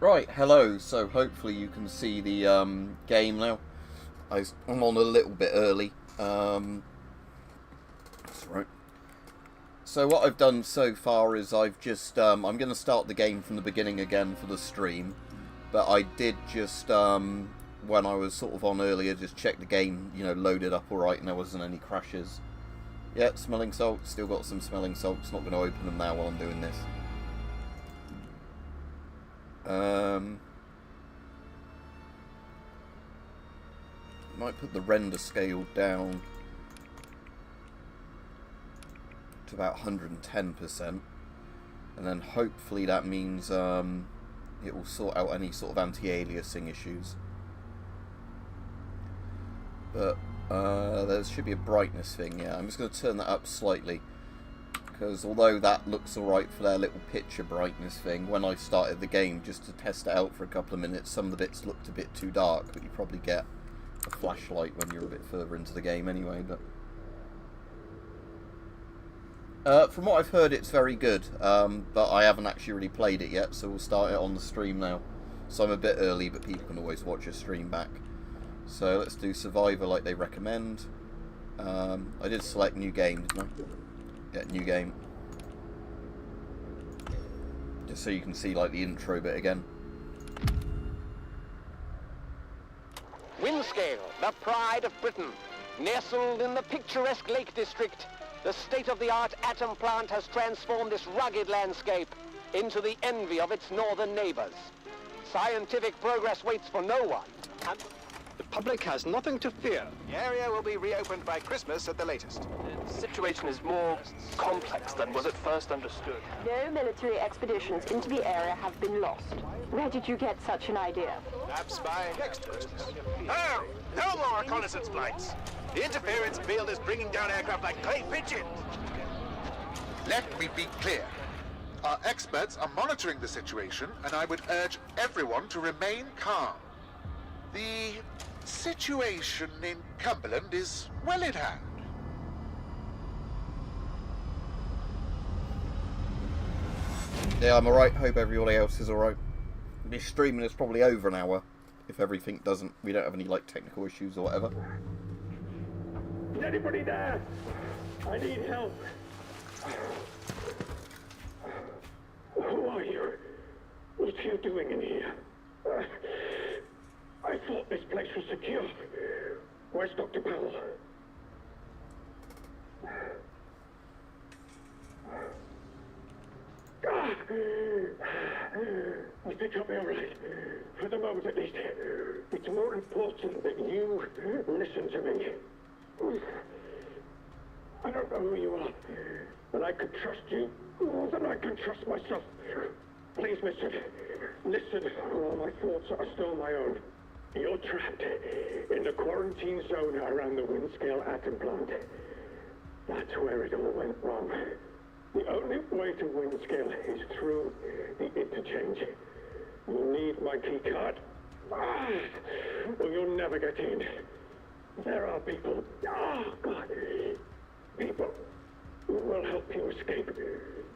Right, hello. So hopefully you can see the game now. I'm on a little bit early. That's right. So what I've done so far is I've just I'm going to start the game from the beginning again for the stream, but I did just when I was sort of on earlier just check the game, loaded up all right and there wasn't any crashes. Yeah, smelling salt. Still got some smelling salts. Not going to open them now while I'm doing this. Might put the render scale down to about 110%, and then hopefully that means it will sort out any sort of anti-aliasing issues. But there should be a brightness thing. Yeah, I'm just going to turn that up slightly, because although that looks alright for their little picture brightness thing, when I started the game just to test it out for a couple of minutes, some of the bits looked a bit too dark, but you probably get a flashlight when you're a bit further into the game anyway. But from what I've heard, it's very good, but I haven't actually really played it yet, so we'll start it on the stream now. So I'm a bit early, but people can always watch a stream back. So let's do Survivor like they recommend. I did select new game, didn't I? Yeah, new game. Just so you can see like the intro bit again. Windscale, the pride of Britain. Nestled in the picturesque Lake District, the state-of-the-art atom plant has transformed this rugged landscape into the envy of its northern neighbors. Scientific progress waits for no one, and the public has nothing to fear. The area will be reopened by Christmas at the latest. The situation is more complex than was at first understood. No military expeditions into the area have been lost. Where did you get such an idea? Perhaps by next Christmas. Oh, no more reconnaissance flights. The interference field is bringing down aircraft like clay pigeons. Let me be clear. Our experts are monitoring the situation, and I would urge everyone to remain calm. The situation in Cumberland is well in hand. Yeah, I'm alright. Hope everybody else is alright. This streaming is probably over an hour, if everything doesn't, we don't have any like technical issues or whatever. Is anybody there? I need help. Who are you? What are you doing in here? I thought this place was secure. Where's Dr. Powell? I think I'll be all right. For the moment, at least. It's more important that you listen to me. I don't know who you are, but I could trust you more than I can trust myself. Please listen. Listen, all my thoughts are still my own. You're trapped in the quarantine zone around the Windscale atom plant. That's where it all went wrong. The only way to Windscale is through the interchange. You'll need my key card, or you'll never get in. There are people, people who will help you escape,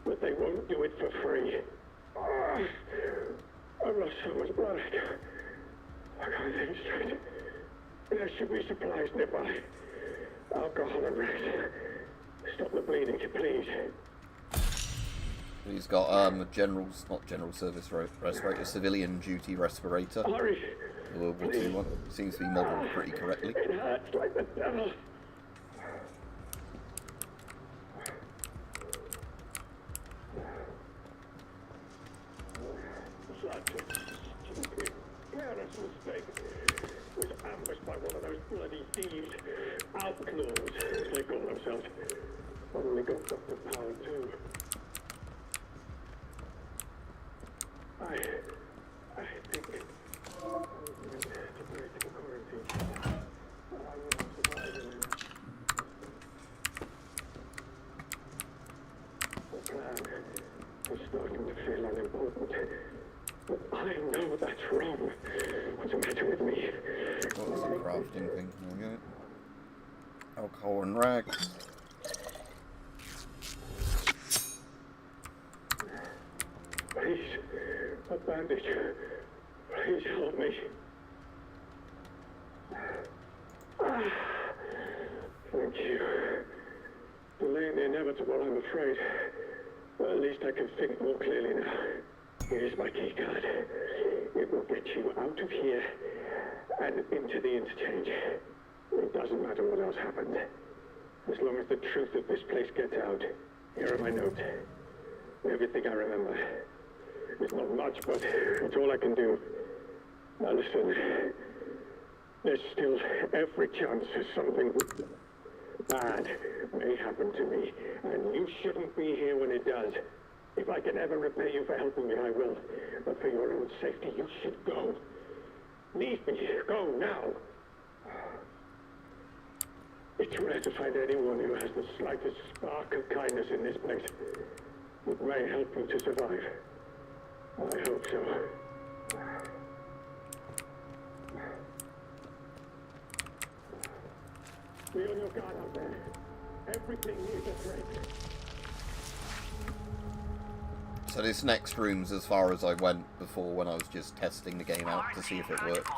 but they won't do it for free. I've lost so much blood. I can't think straight. There should be supplies nearby. Alcohol and rest. Stop the bleeding, please. He's got a not general service respirator, civilian duty respirator. Hurry. The World War II one. Seems to be modelled pretty correctly. It hurts like the devil. Such a stupid, careless mistake. Was ambushed by one of those bloody thieves. Outlaws, they call themselves. Only got Dr. Powell too. I think to break the quarantine. I will survive. The plan is starting to feel unimportant. But I know that's wrong. What's the matter with me? What was the crafting thing? There we go. Alcohol and rags. Please, bandage. Please help me. Thank you. Delaying the inevitable, I'm afraid. But at least I can think more clearly now. Here's my key card. It will get you out of here and into the interchange. It doesn't matter what else happened. As long as the truth of this place gets out. Here are my notes. Everything I remember. It's not much, but it's all I can do. Now listen. There's still every chance that something bad may happen to me, and you shouldn't be here when it does. If I can ever repay you for helping me, I will. But for your own safety, you should go. Leave me. Go now. It's rare to find anyone who has the slightest spark of kindness in this place. It may help you to survive. I hope so. Be on your guard out there. Everything is a threat. So this next room's as far as I went before when I was just testing the game out to see if it worked.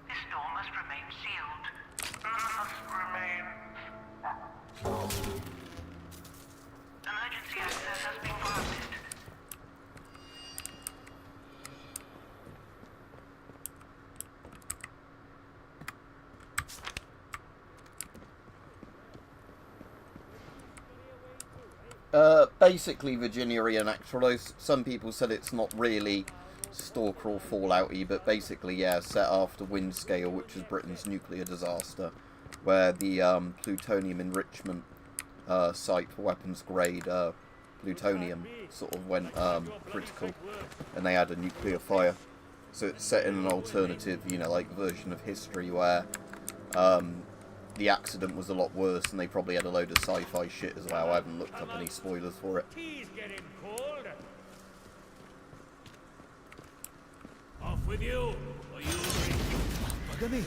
This door must remain sealed. Emergency access has been granted. Basically Virginia reenactors. Some people said it's not really Stalker or Fallout-y, but basically, yeah, set after Windscale, which is Britain's nuclear disaster, where the plutonium enrichment site for weapons-grade plutonium sort of went critical, and they had a nuclear fire. So it's set in an alternative, you know, like version of history where the accident was a lot worse, and they probably had a load of sci-fi shit as well. I haven't looked up any spoilers for it. Tea's getting cold. Off with you, or you'll be... Look at me.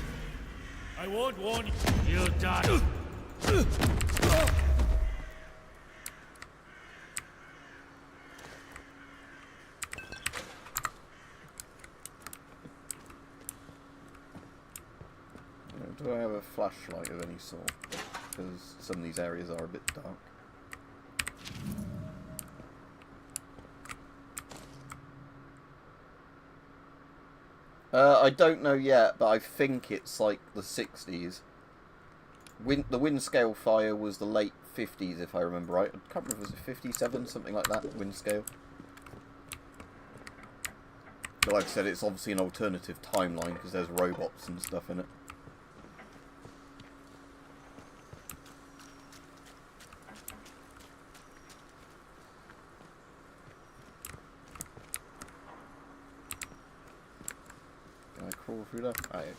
I won't warn you. You'll die. Do I have a flashlight of any sort? Because some of these areas are a bit dark. I don't know yet, but I think it's like the 60s. The Windscale fire was the late 50s, if I remember right. I can't remember, was it 57, something like that, Windscale? But like I said, it's obviously an alternative timeline, because there's robots and stuff in it. Can I crawl through that? Ah, yeah.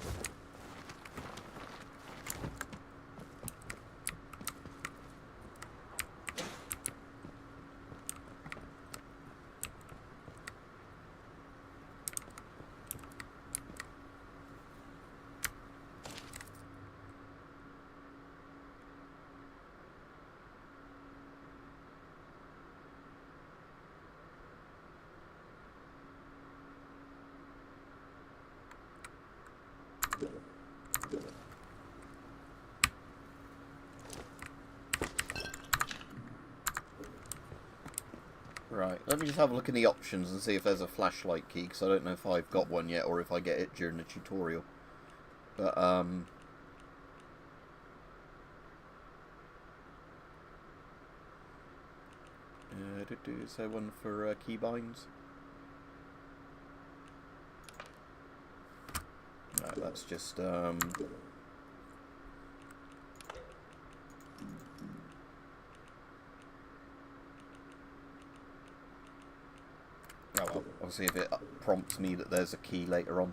Right, let me just have a look in the options and see if there's a flashlight key, because I don't know if I've got one yet or if I get it during the tutorial. But, is there one for keybinds? No, that's just, oh well, I'll see if it prompts me that there's a key later on.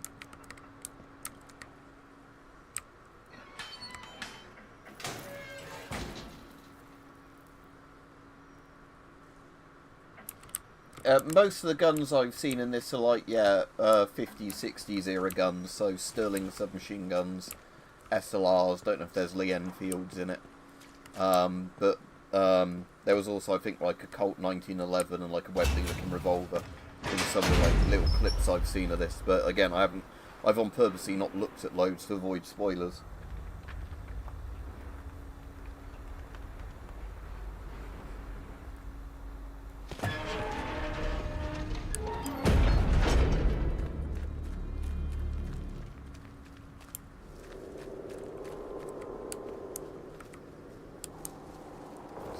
Most of the guns I've seen in this are like, yeah, 50s, 60s era guns, so Sterling submachine guns, SLRs, don't know if there's Lee Enfields in it. But there was also, I think, like a Colt 1911 and like a Webley looking revolver. in some of the like, little clips I've seen of this, but again, I've on purposely not looked at loads to avoid spoilers.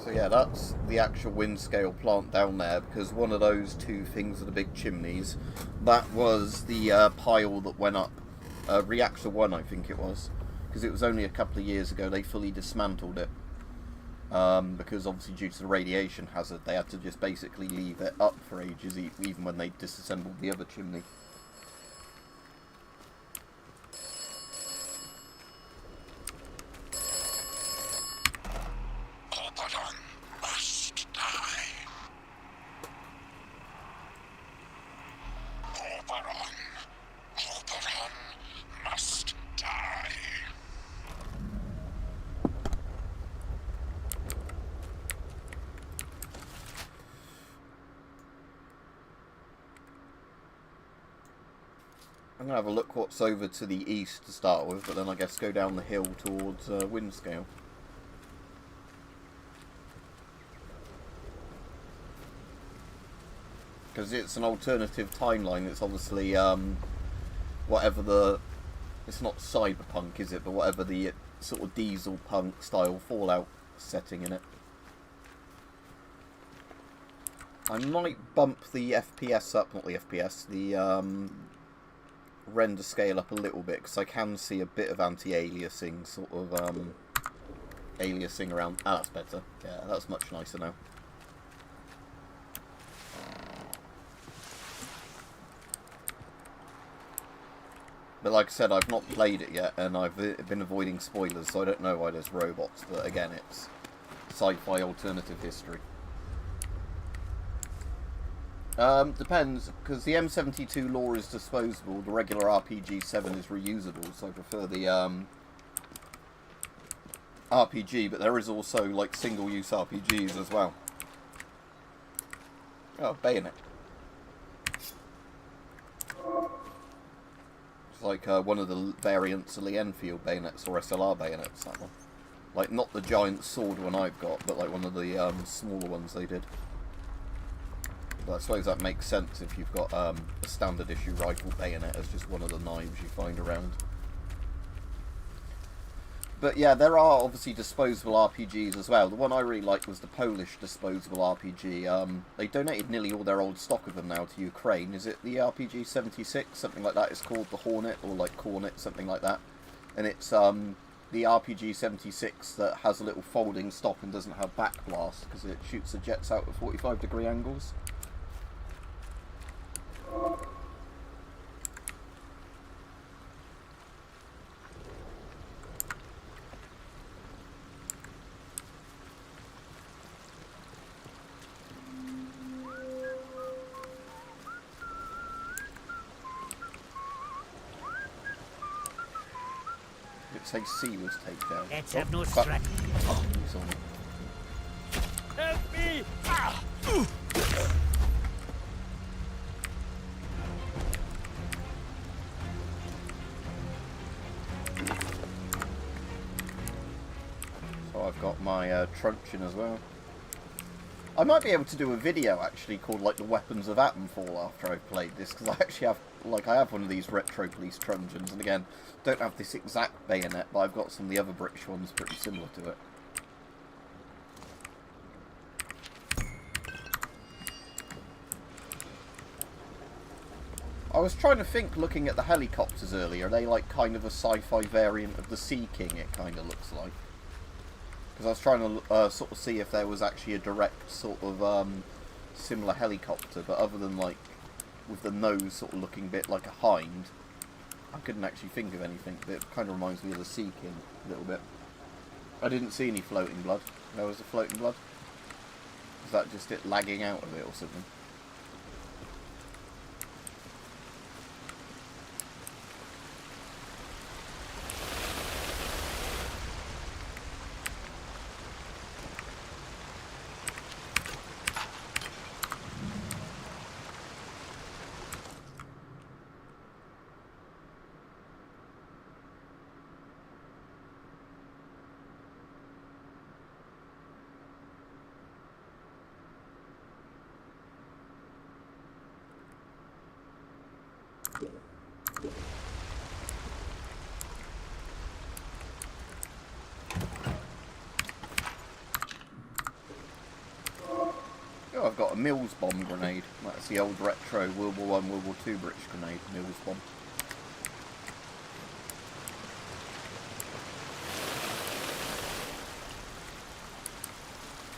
So yeah, that's the actual wind scale plant down there, because one of those two things are the big chimneys. That was the pile that went up. Reactor 1, I think it was. Because it was only a couple of years ago they fully dismantled it. Because obviously due to the radiation hazard, they had to just basically leave it up for ages, even when they disassembled the other chimney. I'm going to have a look what's over to the east to start with, but then I guess go down the hill towards Windscale. Because it's an alternative timeline. It's obviously whatever the... It's not cyberpunk, is it? But whatever the sort of diesel punk style Fallout setting in it. I might bump the FPS up, not the FPS, the render scale up a little bit, because I can see a bit of anti-aliasing, sort of aliasing around. Ah, that's better. Yeah, that's much nicer now. But like I said, I've not played it yet, and I've been avoiding spoilers, so I don't know why there's robots, but again, it's sci-fi alternative history. Depends, because the M72 lore is disposable, the regular RPG-7 is reusable, so I prefer the RPG, but there is also, like, single-use RPGs as well. Oh, Bayonet. It's like one of the variants of the Enfield bayonets, or SLR bayonets, that one. Like, not the giant sword one I've got, but like one of the smaller ones they did. But I suppose that makes sense if you've got a standard issue rifle bayonet as just one of the knives you find around. But yeah, there are obviously disposable RPGs as well. The one I really liked was the Polish disposable RPG. They donated nearly all their old stock of them now to Ukraine. Is it the RPG 76? Something like that. It's called the Hornet, or like Cornet, something like that. And it's the RPG 76 that has a little folding stop and doesn't have backblast, because it shoots the jets out at 45-degree angles. Say C was takedown. Let's have no strike. Oh, he's on it. Help me! Ah! So I've got my truncheon as well. I might be able to do a video actually called like the Weapons of Atomfall after I've played this, because I actually have I have one of these retro police truncheons, and again, don't have this exact bayonet, but I've got some of the other British ones pretty similar to it. I was trying to think, looking at the helicopters earlier, are they like kind of a sci-fi variant of the Sea King, it kind of looks like? Because I was trying to sort of see if there was actually a direct sort of similar helicopter, but other than like with the nose sort of looking a bit like a hind, I couldn't actually think of anything. But it kind of reminds me of the Sea King a little bit. I didn't see any floating blood. There was a floating blood. Is that just it lagging out of it or something? Oh, I've got a Mills bomb grenade. That's the old retro World War I, World War II British grenade, Mills bomb.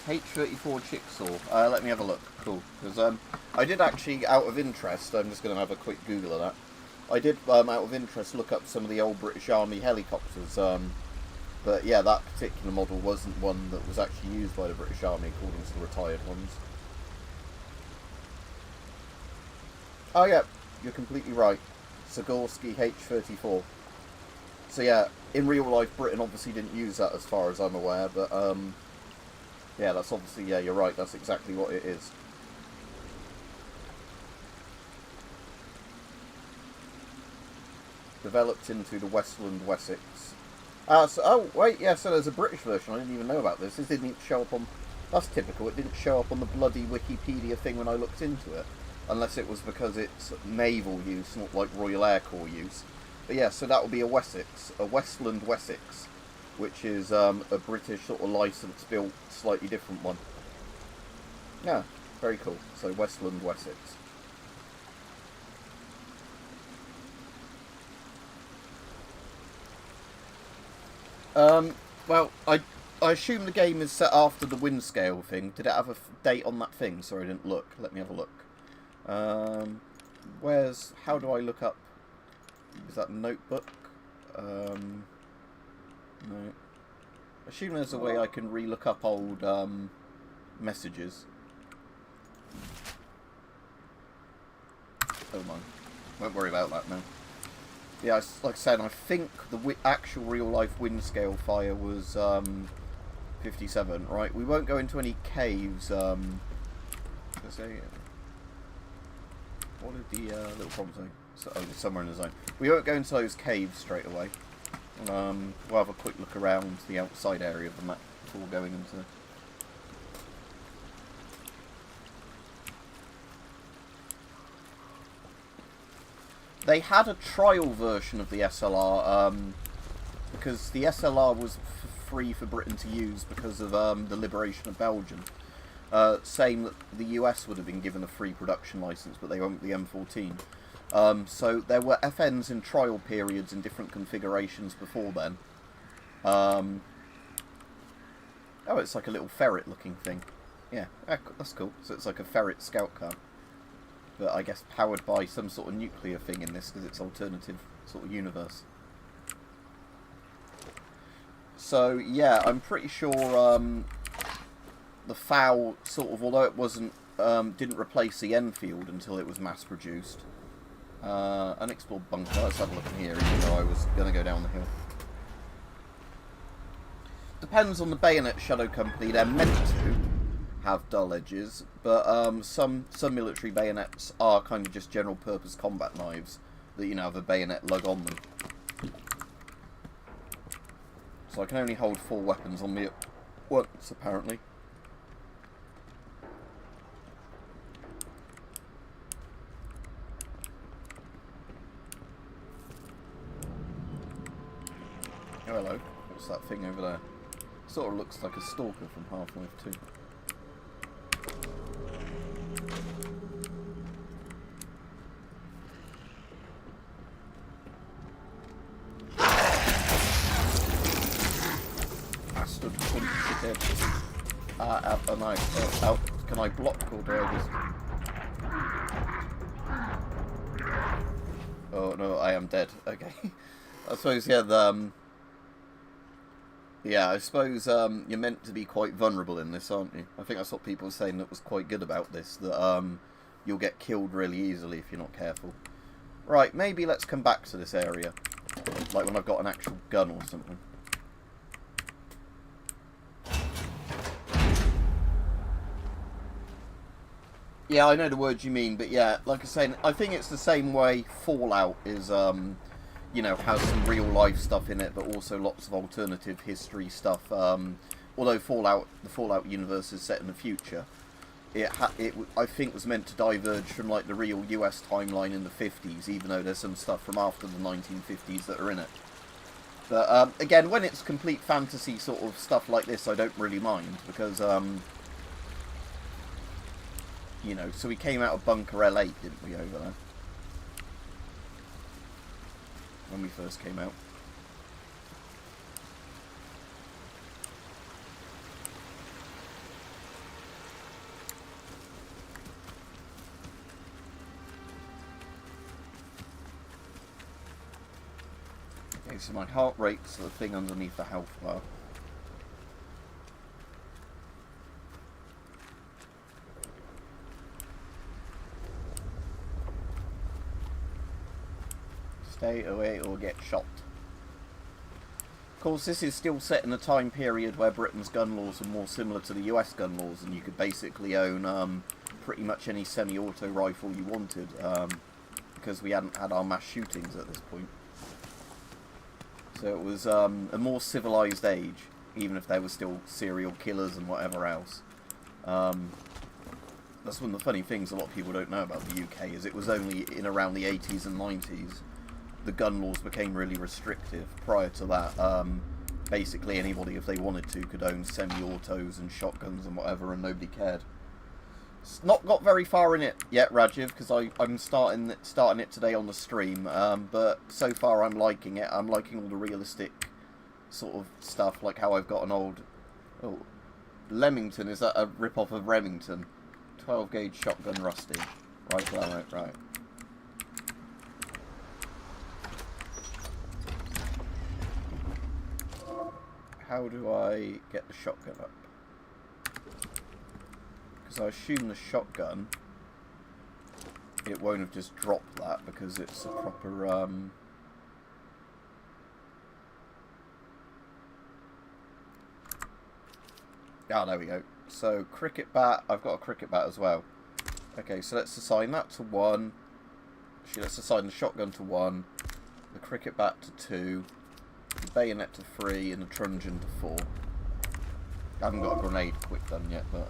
H-34 Chicksaw. Let me have a look. Cool. Because I did actually, out of interest, I'm just going to have a quick Google of that. I did, out of interest, look up some of the old British Army helicopters. But yeah, that particular model wasn't one that was actually used by the British Army, according to the retired ones. Oh yeah, you're completely right. Sikorsky H-34. So yeah, in real life, Britain obviously didn't use that as far as I'm aware, but yeah, that's obviously, yeah, you're right, that's exactly what it is. Developed into the Westland Wessex. Oh, wait, yeah, so there's a British version. I didn't even know about this. This didn't even show up on... That's typical. It didn't show up on the bloody Wikipedia thing when I looked into it. Unless it was because it's naval use, not like Royal Air Corps use. But yeah, so that would be a Wessex. A Westland Wessex. Which is a British sort of license-built, slightly different one. Yeah, very cool. So Westland Wessex. Well, I assume the game is set after the wind scale thing. Did it have a date on that thing? Sorry, I didn't look. Let me have a look. How do I look up? Is that notebook? No. I assume there's a way I can re-look up old messages. Oh my. Won't worry about that now. Yeah, like I said, I think the actual real-life wind scale fire was 57. Right, we won't go into any caves. Let's say, what did the little problem say? So, oh, it's somewhere in the zone. We won't go into those caves straight away. We'll have a quick look around the outside area of the map before going into... They had a trial version of the SLR, because the SLR was free for Britain to use because of the liberation of Belgium, saying that the US would have been given a free production license, but they won't with the M14. So there were FNs in trial periods in different configurations before then. Oh, it's like a little ferret-looking thing. Yeah, that's cool. So it's like a ferret scout car. But I guess powered by some sort of nuclear thing in this, because it's alternative sort of universe. So yeah, I'm pretty sure the FAU sort of, although it wasn't, didn't replace the Enfield until it was mass produced. Unexplored bunker. Let's have a look in here, even though I was going to go down the hill. Depends on the bayonet Shadow Company. They're meant to have dull edges, but some military bayonets are kind of just general purpose combat knives that, you know, have a bayonet lug on them. So I can only hold 4 weapons on me at once, apparently. Oh, hello. What's that thing over there? Sort of looks like a stalker from Half-Life 2. Can I block, or do I just... Oh no, I am dead. Okay. I suppose, yeah, yeah, I suppose you're meant to be quite vulnerable in this, aren't you? I think that's what people were saying that was quite good about this, that you'll get killed really easily if you're not careful. Right, maybe let's come back to this area. Like when I've got an actual gun or something. Yeah, I know the words you mean, but yeah, like I say, I think it's the same way Fallout is, you know, has some real life stuff in it, but also lots of alternative history stuff. Although the Fallout universe is set in the future, it I think was meant to diverge from like the real US timeline in the 50s, even though there's some stuff from after the 1950s that are in it. But again, when it's complete fantasy sort of stuff like this, I don't really mind, because you know, so we came out of Bunker L8, didn't we, over there? When we first came out. Okay, so my heart rate's the thing underneath the health bar. Stay away or get shot. Of course, this is still set in a time period where Britain's gun laws are more similar to the US gun laws, and you could basically own pretty much any semi-auto rifle you wanted, because we hadn't had our mass shootings at this point. So it was a more civilized age, even if there were still serial killers and whatever else. That's one of the funny things a lot of people don't know about the UK, is it was only in around the 80s and 90s the gun laws became really restrictive. Prior to that, basically anybody, if they wanted to, could own semi-autos and shotguns and whatever, and nobody cared. It's not got very far in it yet, Rajiv, because I'm starting it today on the stream, but so far I'm liking it. I'm liking all the realistic sort of stuff, like how I've got an old... Oh, Leamington, is that a rip-off of Remington? 12 gauge shotgun rusty. Right. How do I get the shotgun up? Because I assume the shotgun, it won't have just dropped that because it's a proper... Ah, there we go. So, cricket bat, I've got a cricket bat as well. Okay, so let's assign that to 1. Actually, let's assign the shotgun to 1, the cricket bat to 2, the bayonet to 3, and the truncheon to 4. I haven't got a grenade quick done yet, but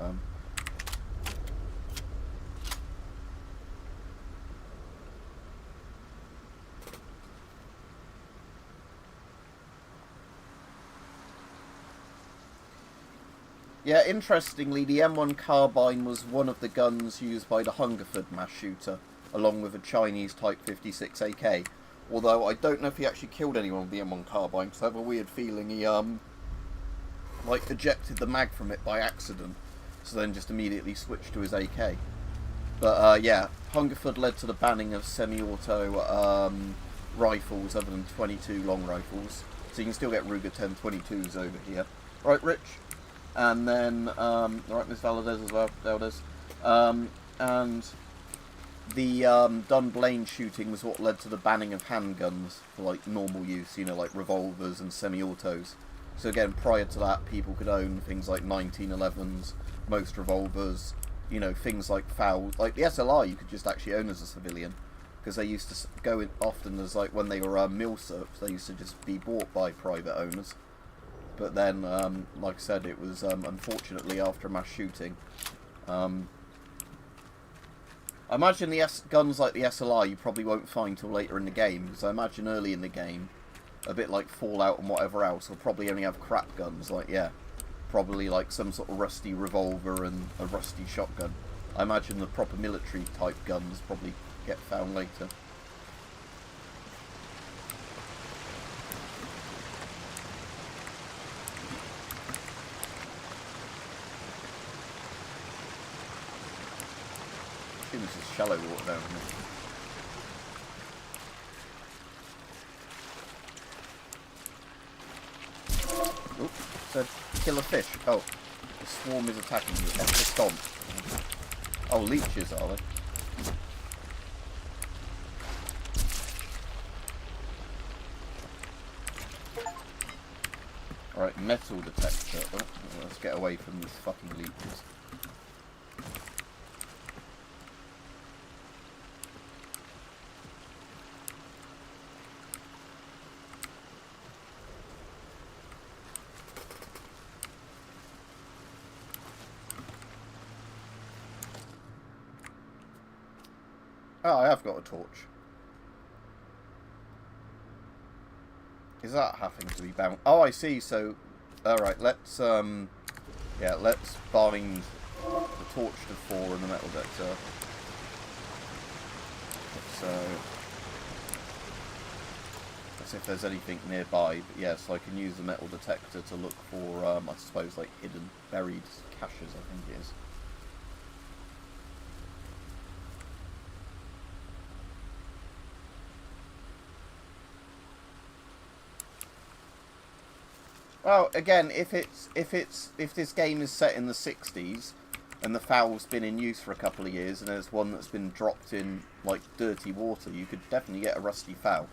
yeah, interestingly, the M1 carbine was one of the guns used by the Hungerford mass shooter, along with a Chinese Type 56 AK. Although I don't know if he actually killed anyone with the M1 carbine, because I have a weird feeling he like ejected the mag from it by accident, so then just immediately switched to his AK. But yeah, Hungerford led to the banning of semi-auto rifles other than 22 long rifles, so you can still get Ruger 1022s over here. Right, Rich? And then, right, Miss Valadez as well, Valdez. And the Dunblane shooting was what led to the banning of handguns for, like, normal use, you know, like revolvers and semi-autos. So again, prior to that, people could own things like 1911s, most revolvers, you know, things like like the SLR you could just actually own as a civilian, because they used to go in often as, like, when they were milsurps, they used to just be bought by private owners. But then, like I said, it was, unfortunately, after a mass shooting. I imagine the guns like the SLR you probably won't find till later in the game, because I imagine early in the game, a bit like Fallout and whatever else, will probably only have crap guns, like, yeah, probably like some sort of rusty revolver and a rusty shotgun. I imagine the proper military type guns probably get found later. This is shallow water down here. Oop, said kill a fish. Oh, the swarm is attacking you. That's the stomp. Oh, leeches are they? Alright, metal detector. Oh, let's get away from these fucking leeches. Oh, I have got a torch. Is that having to be bound? Oh, I see. So, all right. Let's yeah, let's bind the torch to 4 and a metal detector. So let's see if there's anything nearby. But yeah, so I can use the metal detector to look for, I suppose, like hidden, buried caches, I think it is. Well, again, if this game is set in the 60s and the FOW's been in use for a couple of years and there's one that's been dropped in like dirty water, you could definitely get a rusty FOW.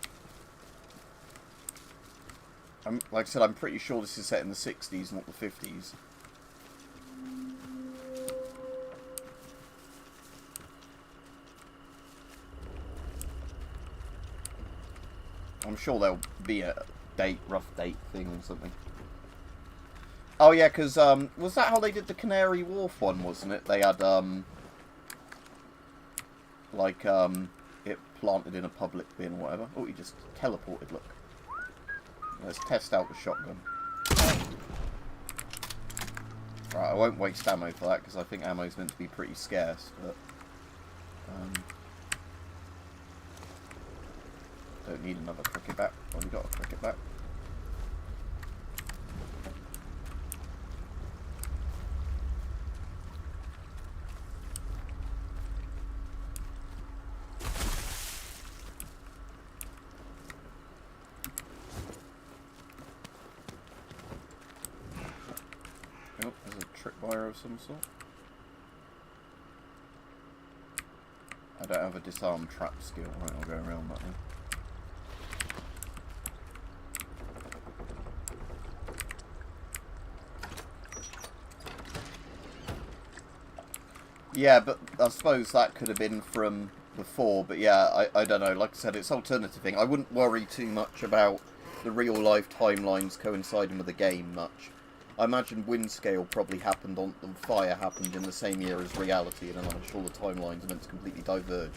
Like I said, I'm pretty sure this is set in the 60s, not the 50s. I'm sure there'll be a rough date thing or something. Oh yeah, because, was that how they did the Canary Wharf one, wasn't it? They had, like, it planted in a public bin or whatever. Oh, he just teleported, look. Let's test out the shotgun. Right, I won't waste ammo for that, because I think ammo's meant to be pretty scarce, but... don't need another cricket bat. Already got a cricket bat. Oh, there's a tripwire of some sort. I don't have a disarm trap skill. Right, I'll go around that one. Yeah, but I suppose that could have been from before, but yeah, I don't know. Like I said, it's an alternative thing. I wouldn't worry too much about the real-life timelines coinciding with the game much. I imagine Windscale probably happened on... the fire happened in the same year as reality, and I'm sure the timelines are meant to completely diverge.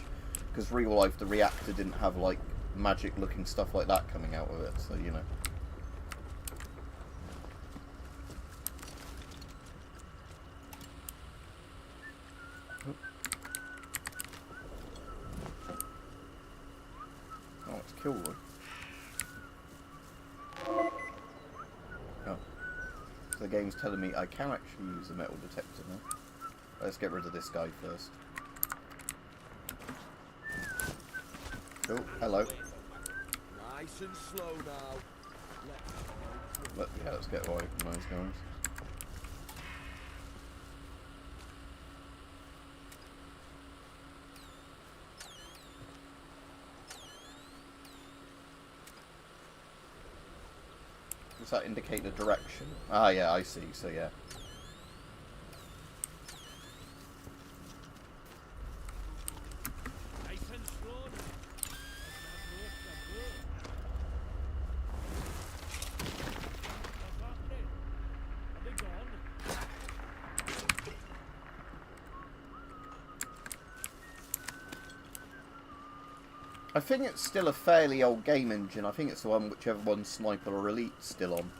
Because real-life, the reactor didn't have, like, magic-looking stuff like that coming out of it, so, you know. Oh, it's Kilroy. Oh. So the game's telling me I can actually use the metal detector now. Let's get rid of this guy first. Oh, hello. Nice and slow now. Yeah, let's get away from those guys. Does that indicate the direction? Ah, yeah, I see. So, yeah. I think it's still a fairly old game engine. I think it's the one whichever one Sniper or Elite's still on.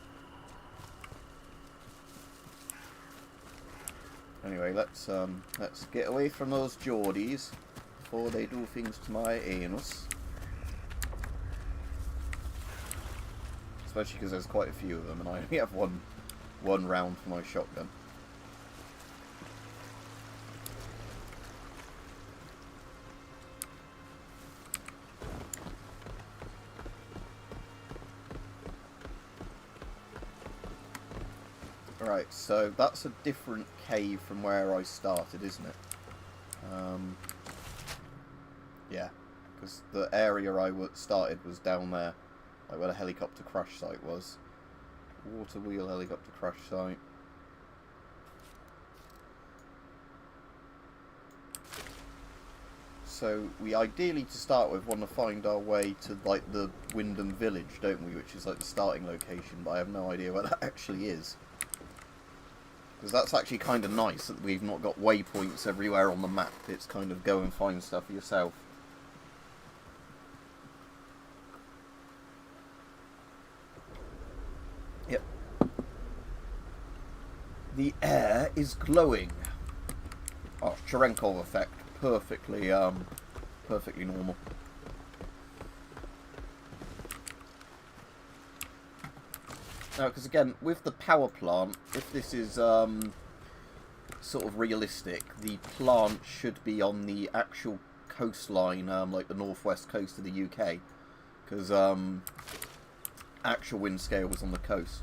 Anyway, let's get away from those Geordies before they do things to my anus. Especially because there's quite a few of them, and I only have one round for my shotgun. Right, so that's a different cave from where I started, isn't it? Yeah, because the area I started was down there, like where the helicopter crash site was. Water wheel helicopter crash site. So we ideally, to start with, want to find our way to like the Wyndham village, don't we? Which is like the starting location, but I have no idea where that actually is. Because that's actually kind of nice that we've not got waypoints everywhere on the map. It's kind of go and find stuff for yourself. Yep. The air is glowing. Oh, Cherenkov effect, perfectly perfectly normal. Now, because again, with the power plant, if this is sort of realistic, the plant should be on the actual coastline, like the northwest coast of the UK, because actual wind scale was on the coast.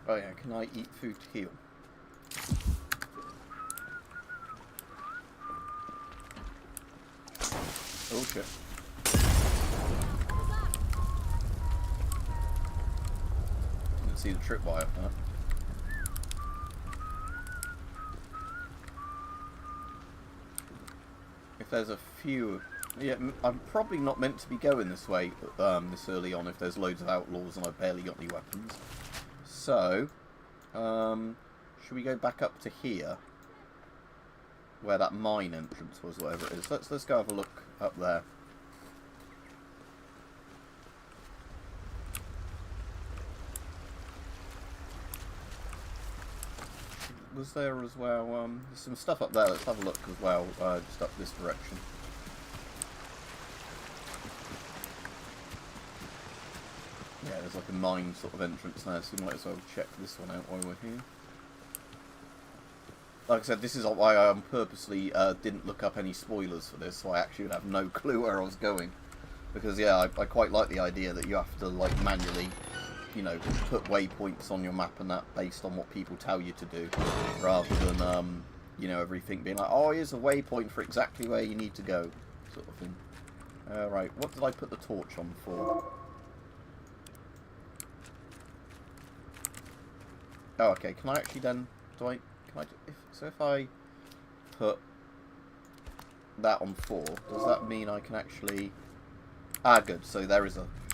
Oh yeah, can I eat food to heal? Oh shit. Didn't see the tripwire for that. If there's a few... Yeah, I'm probably not meant to be going this way this early on if there's loads of outlaws and I've barely got any weapons. So, should we go back up to here? Where that mine entrance was, whatever it is. Let's go have a look up there. Was there as well, there's some stuff up there, let's have a look as well, just up this direction. Yeah, there's like a mine sort of entrance there, so we might as well check this one out while we're here. Like I said, this is why I purposely didn't look up any spoilers for this, so I actually would have no clue where I was going. Because, yeah, I quite like the idea that you have to, like, manually, you know, put waypoints on your map and that based on what people tell you to do, rather than, you know, everything being like, oh, here's a waypoint for exactly where you need to go, sort of thing. Right, what did I put the torch on for? Oh, okay, can I actually then, if I put that on 4, does that mean I can actually... Ah, good, so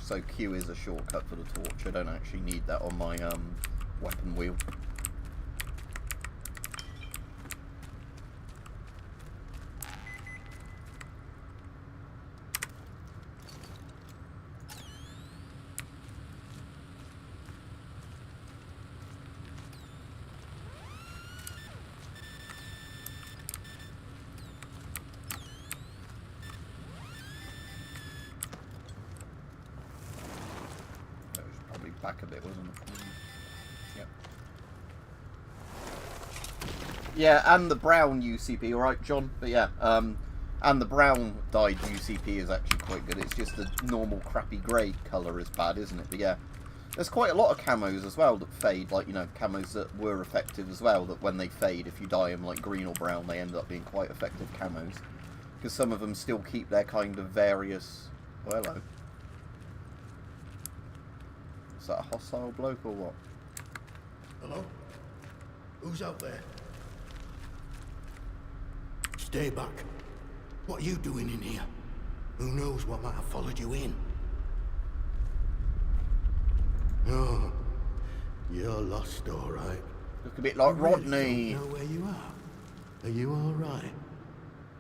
so Q is a shortcut for the torch. I don't actually need that on my weapon wheel. Back a bit, wasn't it? Yep. Yeah, and the brown UCP, alright, John? But yeah, and the brown dyed UCP is actually quite good. It's just the normal crappy grey colour is bad, isn't it? But yeah, there's quite a lot of camos as well that fade, like, you know, camos that were effective as well, that when they fade, if you dye them like green or brown, they end up being quite effective camos. Because some of them still keep their kind of various... Oh, hello. Is that a hostile bloke or what? Hello? Who's out there? Stay back. What are you doing in here? Who knows what might have followed you in? Oh, you're lost, all right. Look a bit like Rodney. Really don't know where you are. Are you all right?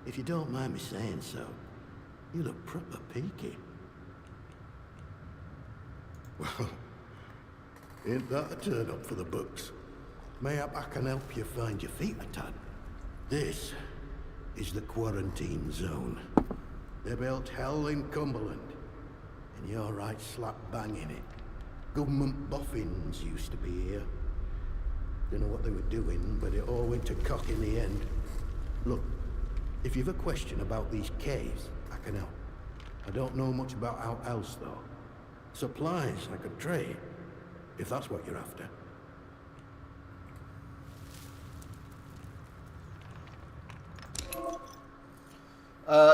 If you don't mind me saying so, you look proper peaky. Well, ain't that a turn up for the books? Mayhap I can help you find your feet a tad. This is the quarantine zone. They built hell in Cumberland, and you're right slap bang in it. Government boffins used to be here. Don't know what they were doing, but it all went to cock in the end. Look, if you've a question about these caves, I can help. I don't know much about how else, though. Supplies I could trade, if that's what you're after.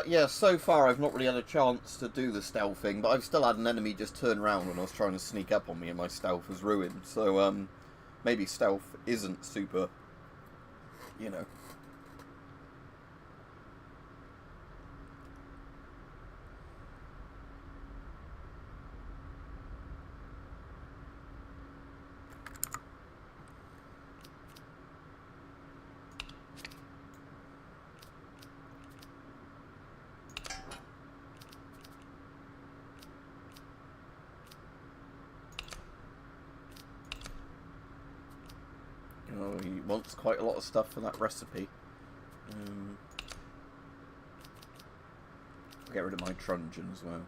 Yeah, so far I've not really had a chance to do the stealth thing, but I've still had an enemy just turn around when I was trying to sneak up on me and my stealth was ruined. So, maybe stealth isn't super, you know. Oh, he wants quite a lot of stuff for that recipe. I'll get rid of my truncheon as well.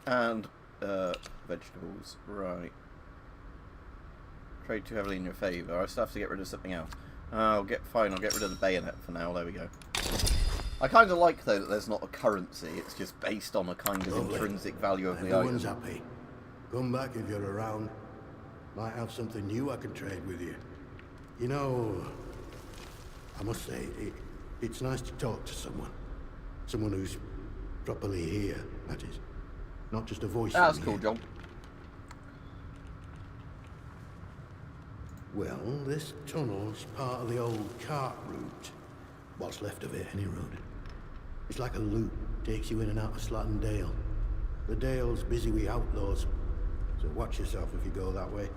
And vegetables, right. Trade too heavily in your favour. I still have to get rid of something else. I'll get rid of the bayonet for now, there we go. I kind of like, though, that there's not a currency, it's just based on a kind of intrinsic value of the item. Everyone's happy. Come back if you're around. Might have something new I can trade with you. You know, I must say, it's nice to talk to someone. Someone who's properly here, that is. Not just a voice. That's cool, John. Well, this tunnel's part of the old cart route. What's left of it, any road. It's like a loop, takes you in and out of Slatton Dale. The Dale's busy with outlaws, so watch yourself if you go that way.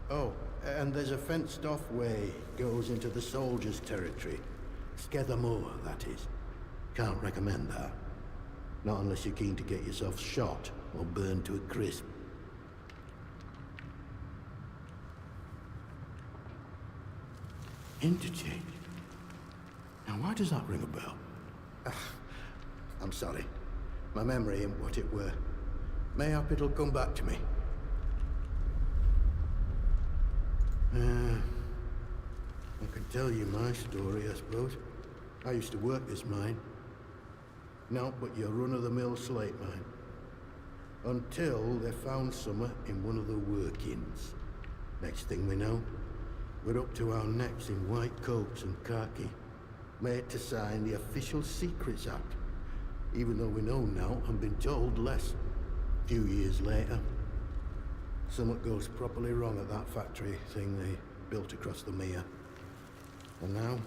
Oh, and there's a fenced-off way, goes into the soldiers' territory. Skether Moor, that is. Can't recommend that. Not unless you're keen to get yourself shot or burned to a crisp. Interchange? Now, why does that ring a bell? I'm sorry. My memory ain't what it were. Mayhap it'll come back to me. I can tell you my story, I suppose. I used to work this mine. Not but your run-of-the-mill slate mine. Until they found summer in one of the workings. Next thing we know, we're up to our necks in white coats and khaki. Made to sign the Official Secrets Act. Even though we know now and been told less. Few years later, something goes properly wrong at that factory thing they built across the mere. And now,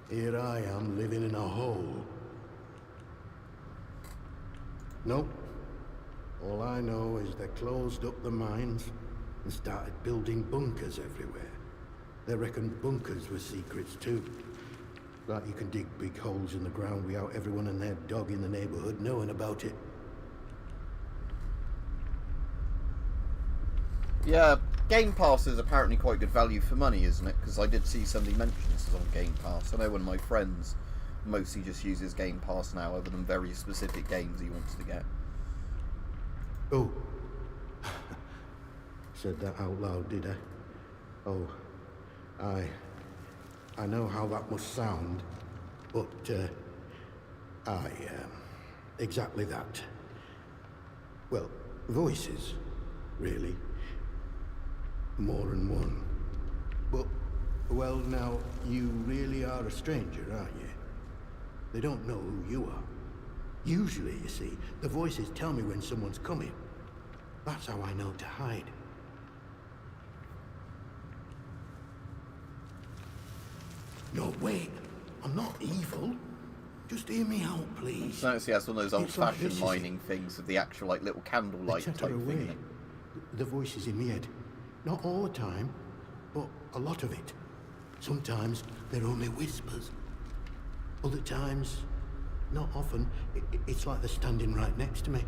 here I am living in a hole. Nope. All I know is they closed up the mines and started building bunkers everywhere. They reckoned bunkers were secrets too. Like you can dig big holes in the ground without everyone and their dog in the neighborhood knowing about it. Yeah, Game Pass is apparently quite good value for money, isn't it? Because I did see somebody mention this is on Game Pass. I know one of my friends mostly just uses Game Pass now, other than very specific games he wants to get. Oh. Said that out loud, did I? Oh. I know how that must sound, but, exactly that. Well, voices, really. More than one. But, well, now, you really are a stranger, aren't you? They don't know who you are. Usually, you see, the voices tell me when someone's coming. That's how I know to hide. No, wait. I'm not evil. Just hear me out, please. So see, that's one of those old-fashioned mining things with the actual, like, little candlelight type thing. The voices in my head. Not all the time, but a lot of it. Sometimes they're only whispers. Other times, not often, it's like they're standing right next to me.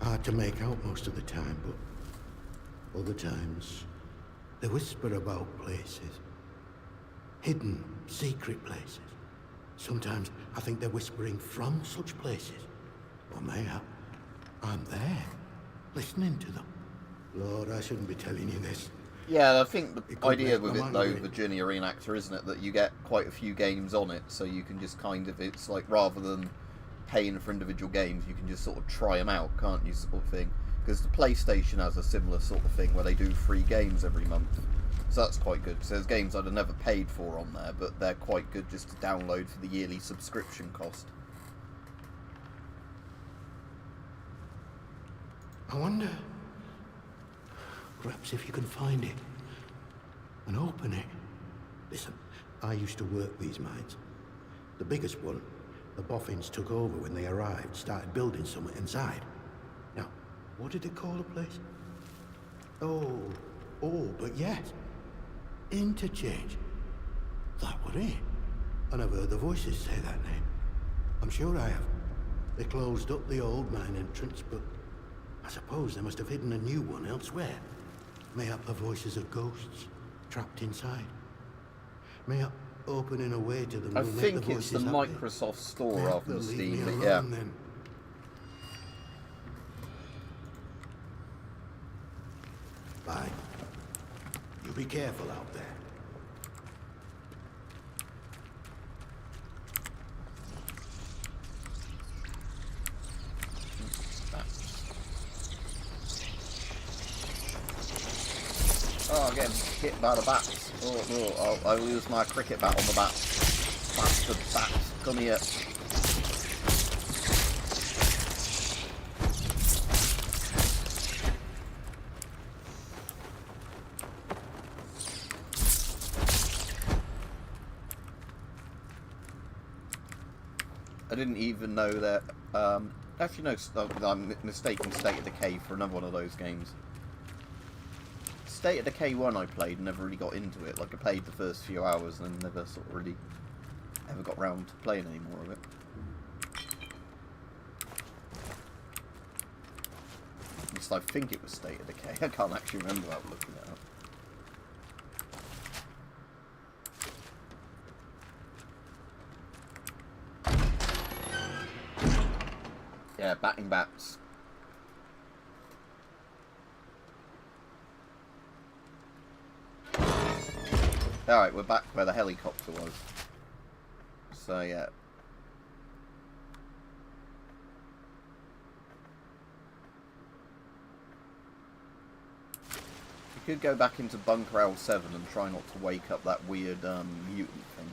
Hard to make out most of the time, but other times, they whisper about places. Hidden, secret places. Sometimes I think they're whispering from such places. Or mayhap I'm there, listening to them. Lord, I shouldn't be telling you this. Yeah, I think the idea with it, though, the Junior Reenactor, isn't it, that you get quite a few games on it, so you can just kind of, it's like, rather than paying for individual games, you can just sort of try them out, can't you, sort of thing. Because the PlayStation has a similar sort of thing, where they do free games every month. So that's quite good, because there's games I'd have never paid for on there, but they're quite good just to download for the yearly subscription cost. I wonder, perhaps if you can find it and open it. Listen, I used to work these mines. The biggest one, the boffins took over when they arrived, started building something inside. Now, what did they call the place? Oh, but yes, Interchange. That were it. And I've heard the voices say that name. I'm sure I have. They closed up the old mine entrance, but I suppose they must have hidden a new one elsewhere. Mayhap the voices of ghosts trapped inside. Mayhap opening a way to them I will make think the it's the voices happy. Microsoft Store Mayhap rather than they'll leave Steam, me but yeah. alone then. Bye. You be careful out there. Oh, I'm getting hit by the bats. Oh no, I lose my cricket bat on the bats. Bastard bats, come here. I didn't even know that, actually no, I'm mistaken State of Decay for another one of those games. State of Decay 1 I played and never really got into it. Like, I played the first few hours and then never sort of really ever got round to playing any more of it. At least I think it was State of Decay. I can't actually remember without looking it up. Yeah, batting bats. Alright, we're back where the helicopter was. So, yeah. We could go back into Bunker L7 and try not to wake up that weird mutant thing.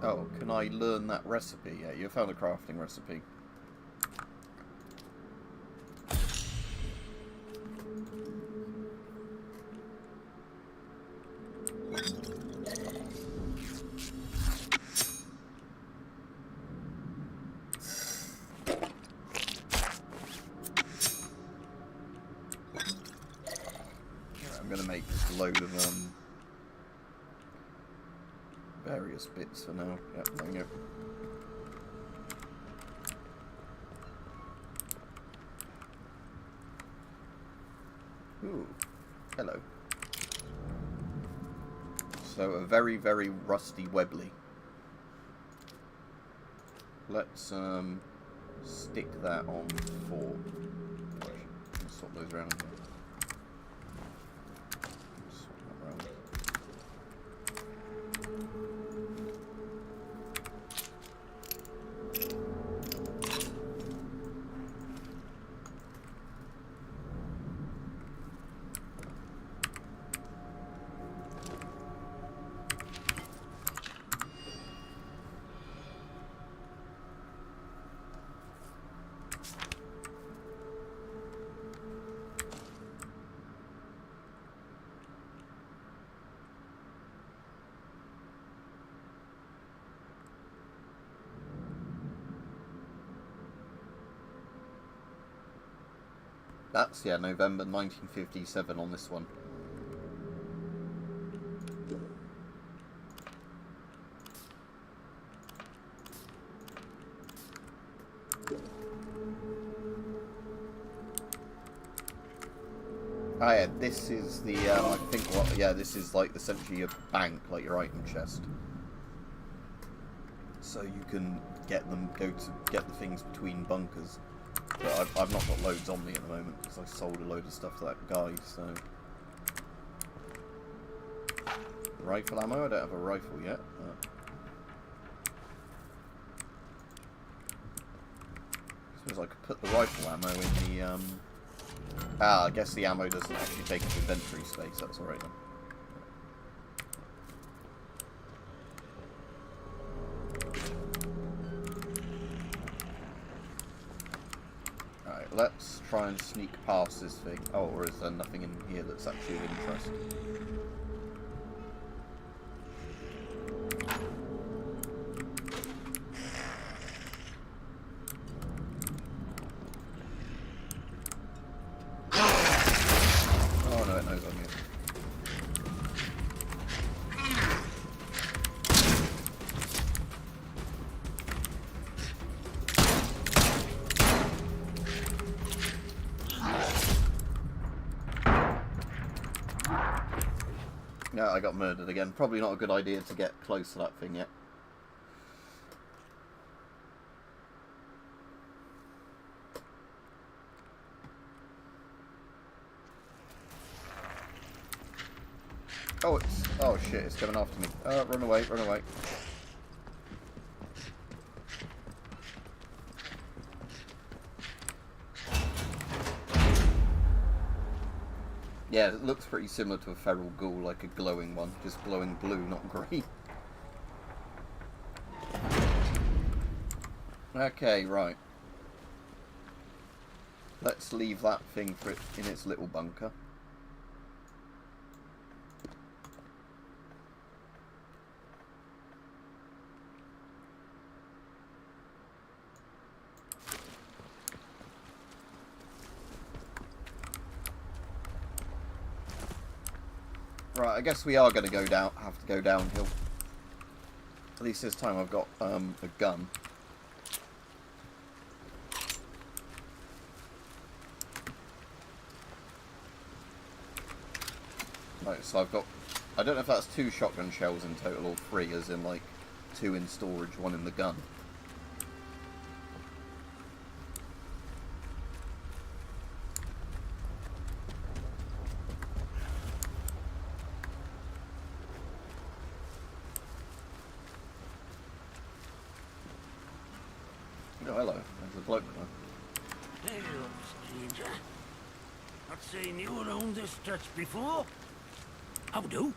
Oh, can I learn that recipe? Yeah, you found a crafting recipe. I'm going to make just a load of various bits for now. Yep, there we go. Ooh, hello. So a very, very rusty Webley. Let's stick that on 4. Let's swap those around. Swap that around. That's, yeah, November 1957 on this one. Ah, yeah, this is the, I think, what, yeah, this is like essentially a bank, like your item chest. So you can get them, go to get the things between bunkers. But I've not got loads on me at the moment because I sold a load of stuff to that guy, so... Rifle ammo? I don't have a rifle yet. I suppose I could put the rifle ammo in the, I guess the ammo doesn't actually take up inventory space, that's alright then. Right, let's try and sneak past this thing. Oh, or is there nothing in here that's actually of interest? Oh no, it knows I'm here. Yeah, I got murdered again. Probably not a good idea to get close to that thing yet. Oh, it's... Oh shit, it's coming after me. Run away, run away. Yeah, it looks pretty similar to a feral ghoul, like a glowing one. Just glowing blue, not green. Okay, right. Let's leave that thing for it in its little bunker. Right, I guess we are going to go down. Have to go downhill. At least this time I've got a gun. Right, so I've got... I don't know if that's 2 shotgun shells in total or 3, as in like 2 in storage, 1 in the gun. Oh, hello. There's a bloke there. Hello, stranger. Not seen you around this stretch before. How do?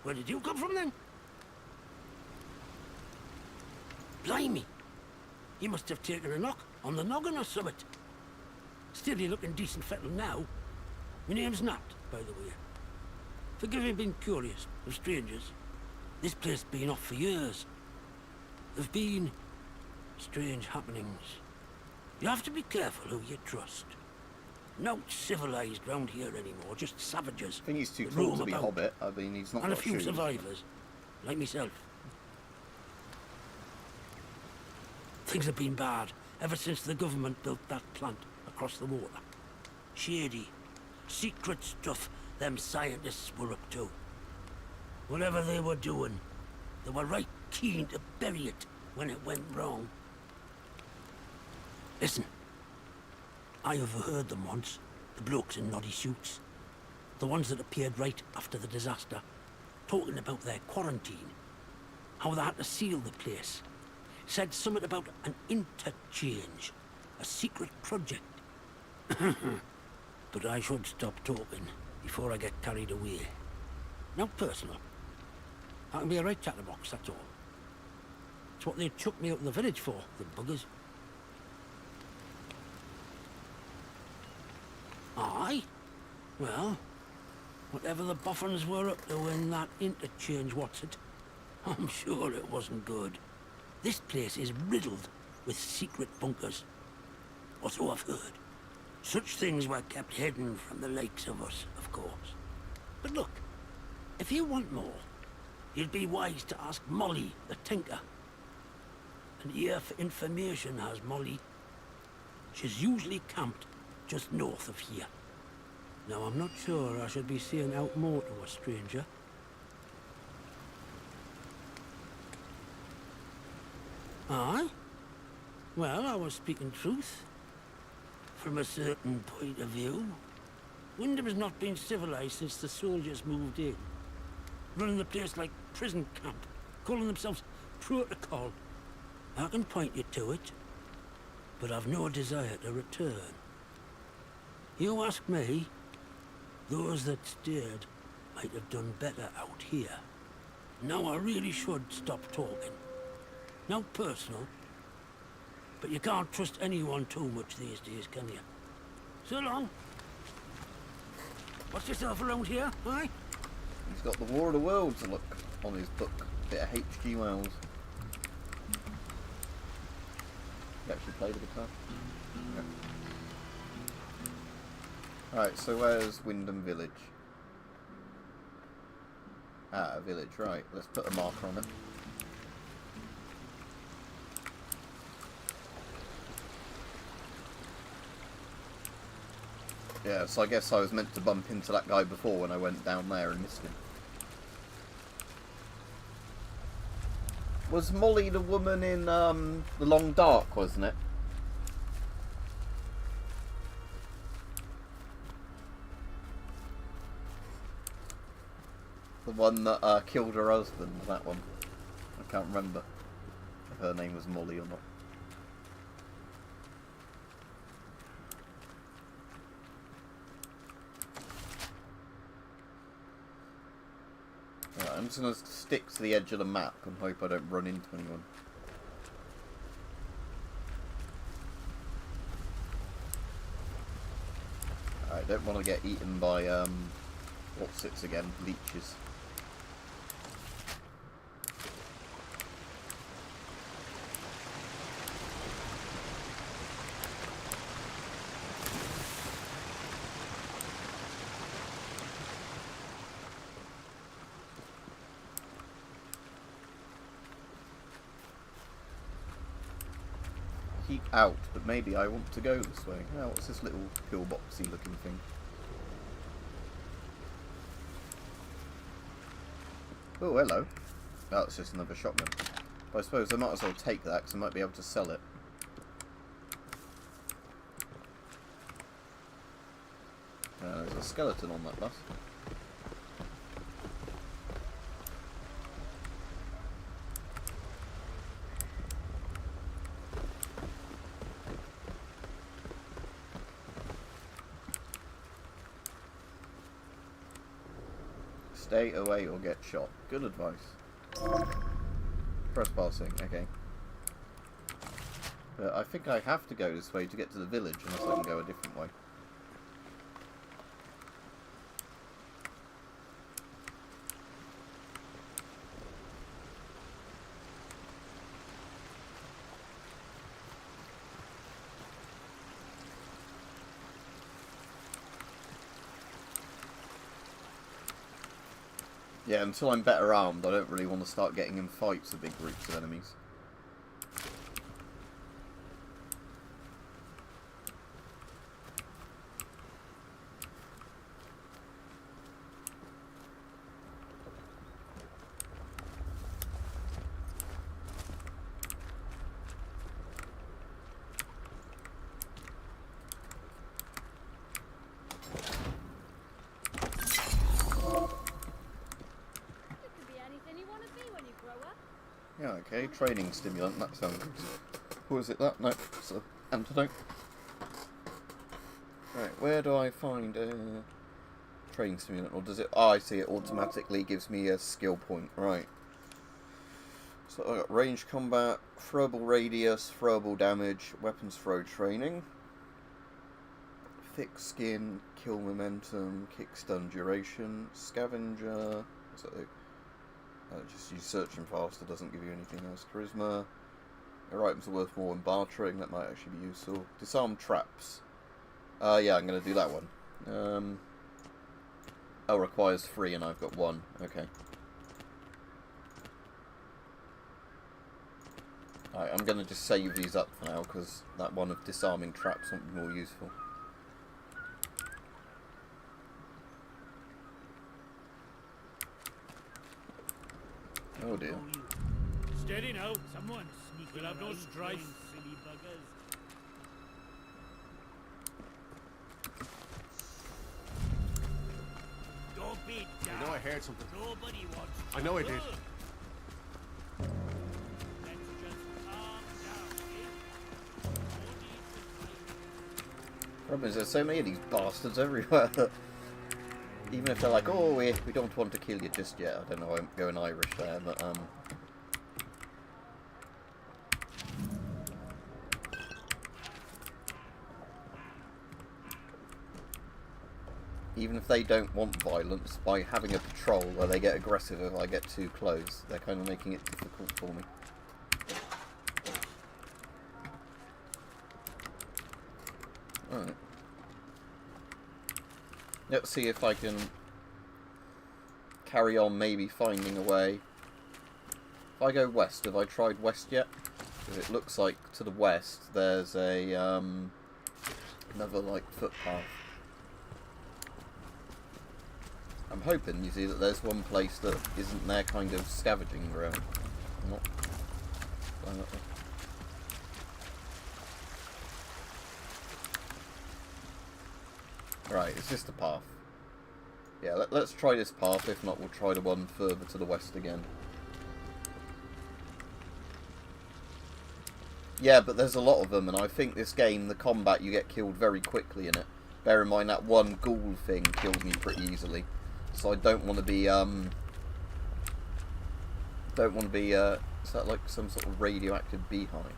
Where did you come from then? Blimey. You must have taken a knock on the noggin or something. Still, you're looking decent fettled now. My name's Nat, by the way. Forgive me being curious of strangers. This place has been off for years. There've been strange happenings. You have to be careful who you trust. No civilized round here anymore, just savages. I think he's too tall to be Hobbit. I mean, he's not and a got few shoes. survivors, like myself. Things have been bad ever since the government built that plant across the water. Shady, secret stuff them scientists were up to. Whatever they were doing, they were right keen to bury it when it went wrong. Listen, I overheard them once, the blokes in noddy suits, the ones that appeared right after the disaster, talking about their quarantine, how they had to seal the place. Said something about an interchange, a secret project. But I should stop talking before I get carried away. Not personal. I can be a right chatterbox, that's all. It's what they chucked me out of the village for, the buggers. Aye? Well, whatever the boffins were up to in that interchange, what's it? I'm sure it wasn't good. This place is riddled with secret bunkers. Or so I've heard. Such things were kept hidden from the likes of us, of course. But look, if you want more, you'd be wise to ask Molly, the tinker. An ear for information has Molly. She's usually camped just north of here. Now, I'm not sure I should be saying out more to a stranger. Aye? Well, I was speaking truth. From a certain point of view. Wyndham has not been civilized since the soldiers moved in. Running the place like prison camp, calling themselves protocol. I can point you to it, but I've no desire to return. You ask me, those that stayed might have done better out here. Now I really should stop talking. Now personal, But you can't trust anyone too much these days, can you? So long. What's yourself around here, aye? He's got the War of the Worlds look on his book. Bit of H.G. Wells. He actually played the guitar. Yeah. Right, so where's Wyndham Village? Ah, a village, right. Let's put a marker on it. Yeah, so I guess I was meant to bump into that guy before when I went down there and missed him. Was Molly the woman in The Long Dark, wasn't it? The one that killed her husband, that one. I can't remember if her name was Molly or not. Right, I'm just going to stick to the edge of the map and hope I don't run into anyone. I don't want to get eaten by, what's it again? Leeches. Keep out, but maybe I want to go this way. Oh, what's this little pillboxy looking thing? Oh, hello. Oh, it's just another shotgun. But I suppose I might as well take that, because I might be able to sell it. There's a skeleton on that bus. Stay away or get shot. Good advice. Press passing, okay. But I think I have to go this way to get to the village, unless I can go a different way. Yeah, until I'm better armed, I don't really want to start getting in fights with big groups of enemies. Yeah, okay, training stimulant, that sounds good. Was it that? No, it's an antidote. Right, where do I find a training stimulant? Or does it... Oh, I see, it automatically gives me a skill point. Right. So I've got range combat, throwable radius, throwable damage, weapons throw training, thick skin, kill momentum, kick stun duration, scavenger... What's that do? Just use searching faster, doesn't give you anything else. Charisma. Your items are worth more when bartering, that might actually be useful. Disarm traps. Yeah, I'm going to do that one. Oh, requires 3 and I've got 1. Okay. Alright, I'm going to just save these up for now, because that one of disarming traps won't be more useful. Oh dear. Steady now. Someone sneaking. We'll have no strife. Silly buggers. Don't be down. I know I heard something. Nobody wants. I know I did. Let's just calm down. Problem is, there's so many of these bastards everywhere. Even if they're like, oh, we don't want to kill you just yet. I don't know, I'm going Irish there, but, even if they don't want violence, by having a patrol where they get aggressive if I get too close, they're kind of making it difficult for me. Alright. Let's see if I can carry on maybe finding a way. If I go west, have I tried west yet? Because it looks like to the west there's a another like footpath. I'm hoping, you see, that there's one place that isn't their kind of scavenging ground. Not right, it's just a path. Yeah, let's try this path. If not, we'll try the one further to the west again. Yeah, but there's a lot of them, and I think this game, the combat, you get killed very quickly in it. Bear in mind that one ghoul thing killed me pretty easily. So I don't want to be, is that like some sort of radioactive beehive?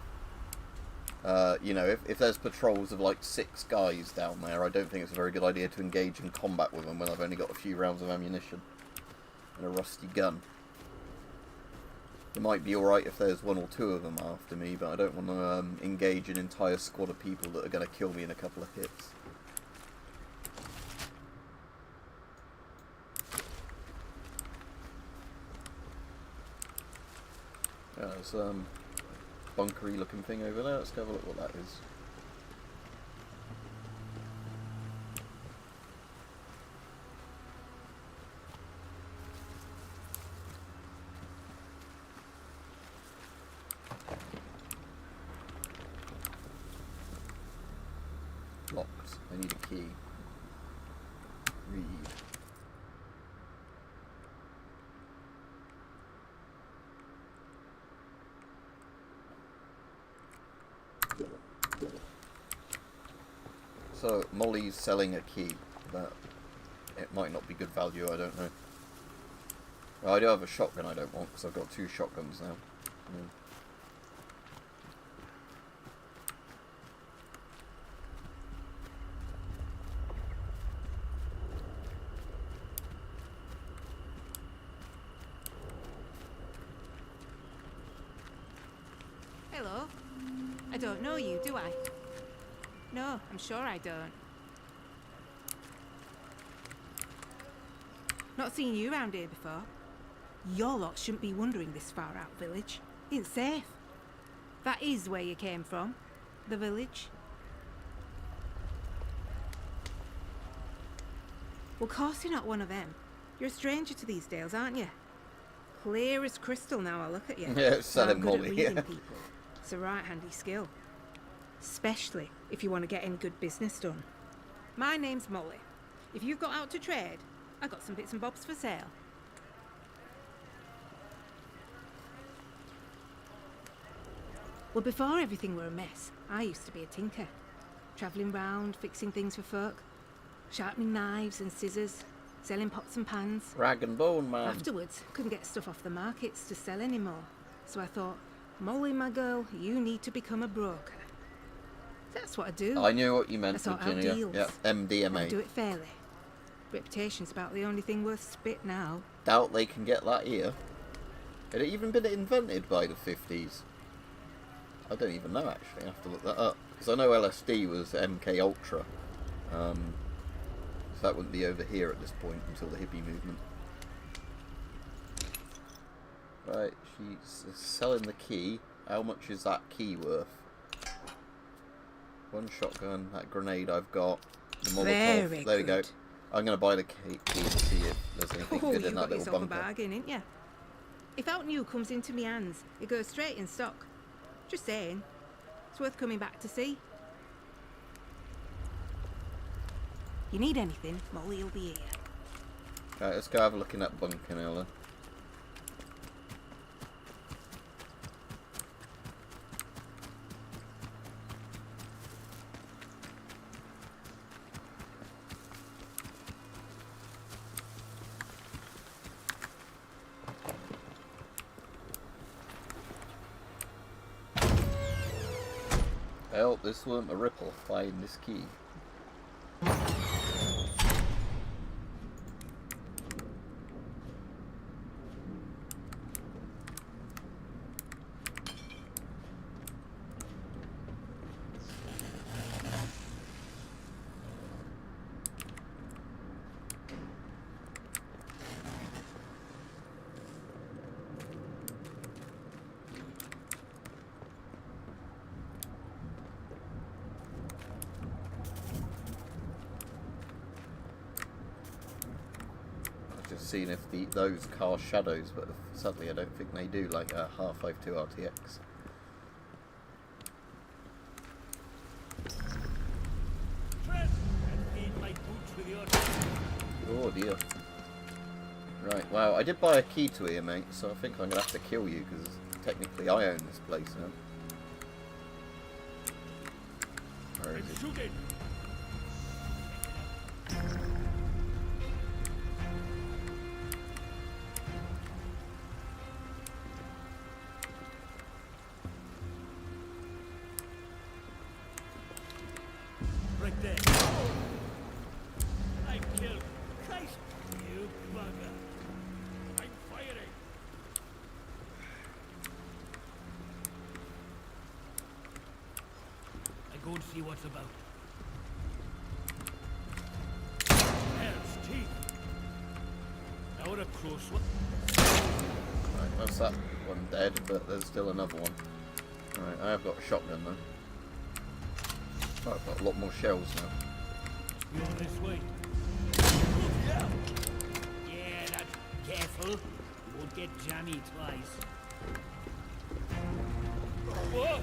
You know, if there's patrols of like 6 guys down there, I don't think it's a very good idea to engage in combat with them when I've only got a few rounds of ammunition and a rusty gun. It might be alright if there's 1 or 2 of them after me, but I don't want to engage an entire squad of people that are going to kill me in a couple of hits. Yeah, there's a bunkery looking thing over there. Let's have a look what that is. Locked. I need a key. Read. So, Molly's selling a key, but it might not be good value, I don't know. Well, I do have a shotgun I don't want, because I've got 2 shotguns now. Yeah. Hello. I don't know you, do I? No, I'm sure I don't. Not seen you around here before. Your lot shouldn't be wandering this far out village. It's safe. That is where you came from. The village. Well, of course you're not one of them. You're a stranger to these dales, aren't you? Clear as crystal now I look at you. Yeah, selling good at Molly. reading Yeah. people. It's a right handy skill. Especially if you want to get any good business done. My name's Molly. If you've got out to trade, I got some bits and bobs for sale. Well, before everything were a mess, I used to be a tinker. Travelling round, fixing things for folk. Sharpening knives and scissors. Selling pots and pans. Rag and bone, man. Afterwards, couldn't get stuff off the markets to sell anymore. So I thought, Molly, my girl, you need to become a broker. That's what I do. I knew what you meant, I sort out Virginia. deals. Yeah, MDMA. I do it fairly. Reputation's about the only thing worth spit now. Doubt they can get that here. Had it even been invented by the 50s? I don't even know, actually. I have to look that up. Because I know LSD was MK Ultra. So that wouldn't be over here at this point until the hippie movement. Right, she's selling the key. How much is that key worth? 1 shotgun, that grenade I've got, the Molotov. Very there we go. good. I'm going to buy the key and see if there's anything Oh, good you in that got little yourself bunker. a bargain, ain't you? If out new comes into me hands, it goes straight in stock. Just saying. It's worth coming back to see. You need anything, Molly will be here. Right, let's go have a look in that bunker now then. Well, this weren't a rip-off buying this key. seeing if those cast shadows, but sadly I don't think they do, like a R52 RTX. Oh dear. Right, well, I did buy a key to here, mate, so I think I'm going to have to kill you, because technically I own this place now. Where is it? Right there. I killed. Christ, you bugger. I'm firing. I go and see what's about. Hell's teeth. Now we're a close one. Right, that's that one dead, but there's still another one. Alright, I have got a shotgun though. Oh, I've got a lot more shells now. You on this way? Yeah, that's careful. You won't get jammy twice. Whoa!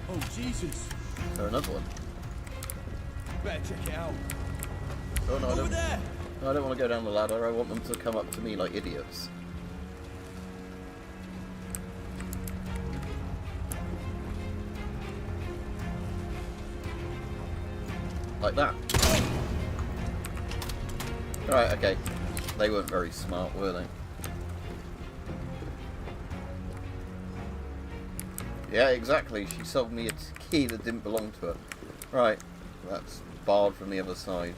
Oh, Jesus. Is there another one? Better check it out. Oh no, Over there! No, I don't want to go down the ladder. I want them to come up to me like idiots. Like that. Alright, okay. They weren't very smart, were they? Yeah, exactly. She sold me a key that didn't belong to her. Right. That's barred from the other side.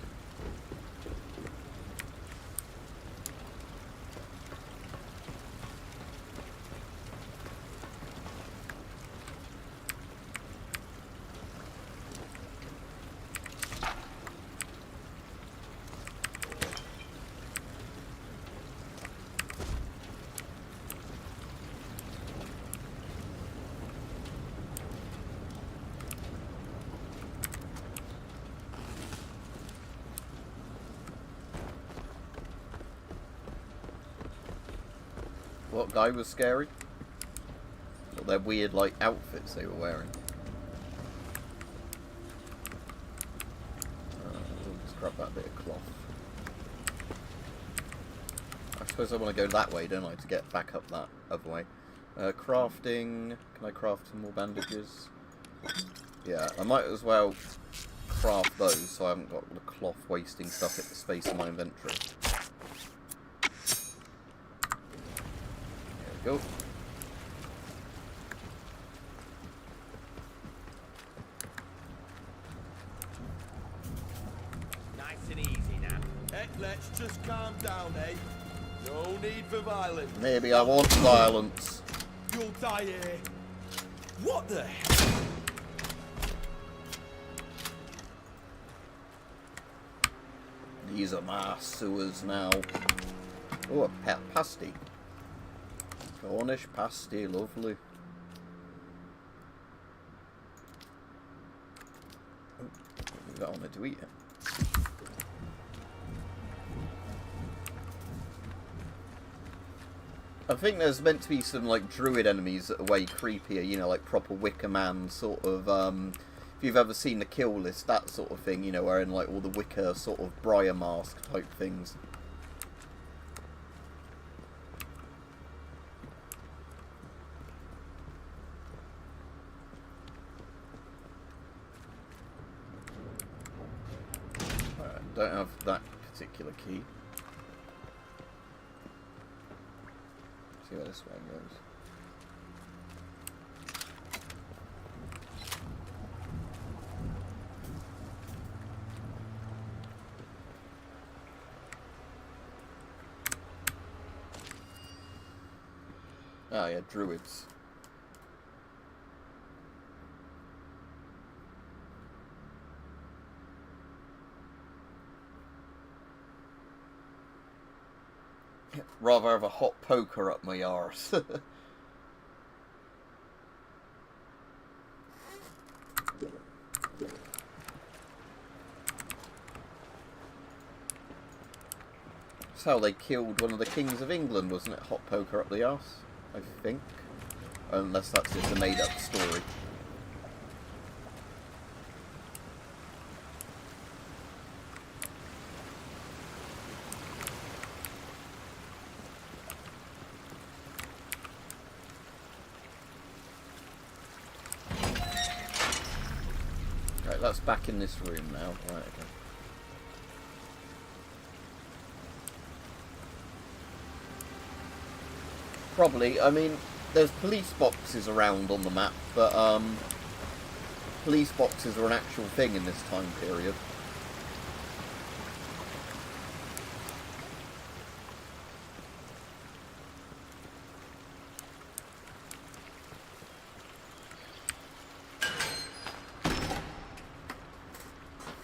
What guy was scary? Or their weird, like, outfits they were wearing. We'll just grab that bit of cloth. I suppose I want to go that way, don't I, to get back up that other way. Crafting. Can I craft some more bandages? Yeah, I might as well craft those so I haven't got the cloth wasting stuff at the space in my inventory. Go. Nice and easy now. Hey, let's just calm down, eh? No need for violence. Maybe I want violence. You'll die here. What the hell? These are my sewers now. Oh, a pet pasty. Cornish pasty, lovely. Oh, leave that on there to eat it. I think there's meant to be some like druid enemies that are way creepier, you know, like proper Wicker Man sort of, if you've ever seen the kill list, that sort of thing, you know, wearing like all the wicker sort of briar mask type things. Don't have that particular key. See where this one goes. Ah, yeah, druids. Rather have a hot poker up my arse. that's how they killed one of the kings of England, wasn't it? Hot poker up the arse, I think. Unless that's just a made-up story. Right, that's back in this room now. Right, okay. Probably, I mean, there's police boxes around on the map, but police boxes are an actual thing in this time period.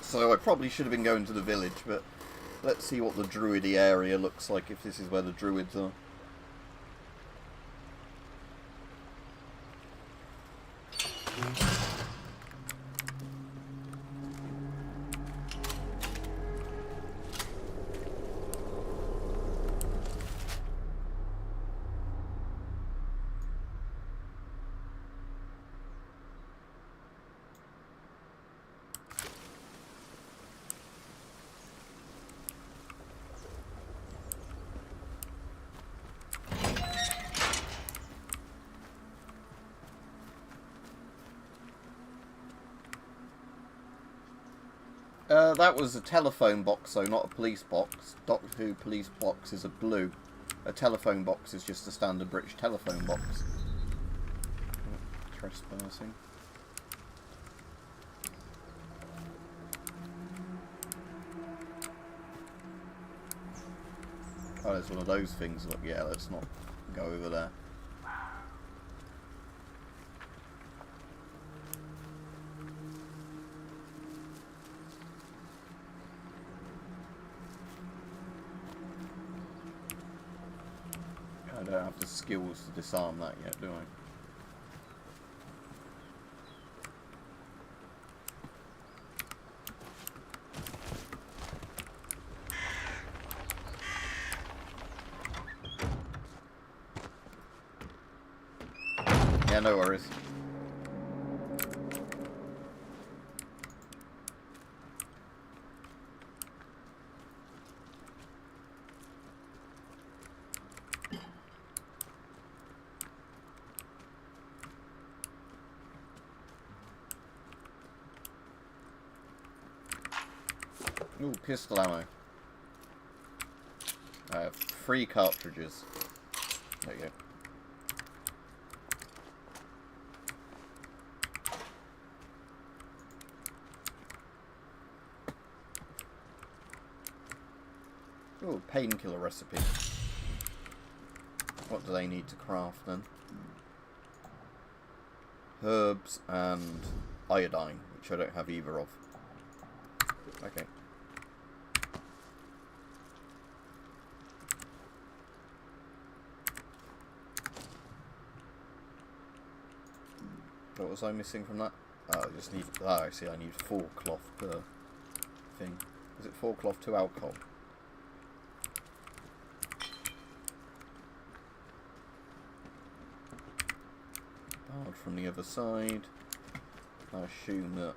So I probably should have been going to the village, but let's see what the druidy area looks like, if this is where the druids are. That was a telephone box, though, not a police box. Doctor Who police box is a blue. A telephone box is just a standard British telephone box. Trespassing. Oh, there's one of those things. Look, yeah, let's not go over there. I don't have the skills to disarm that yet, do I? Yeah, no worries. Ooh, pistol ammo. I have 3 cartridges. There you go. Ooh, painkiller recipe. What do they need to craft then? Herbs and iodine, which I don't have either of. Okay. What was I missing from that? Oh, I just need... Oh, I see, I need 4 cloth per thing. Is it 4 cloth to alcohol? Barred from the other side. I assume that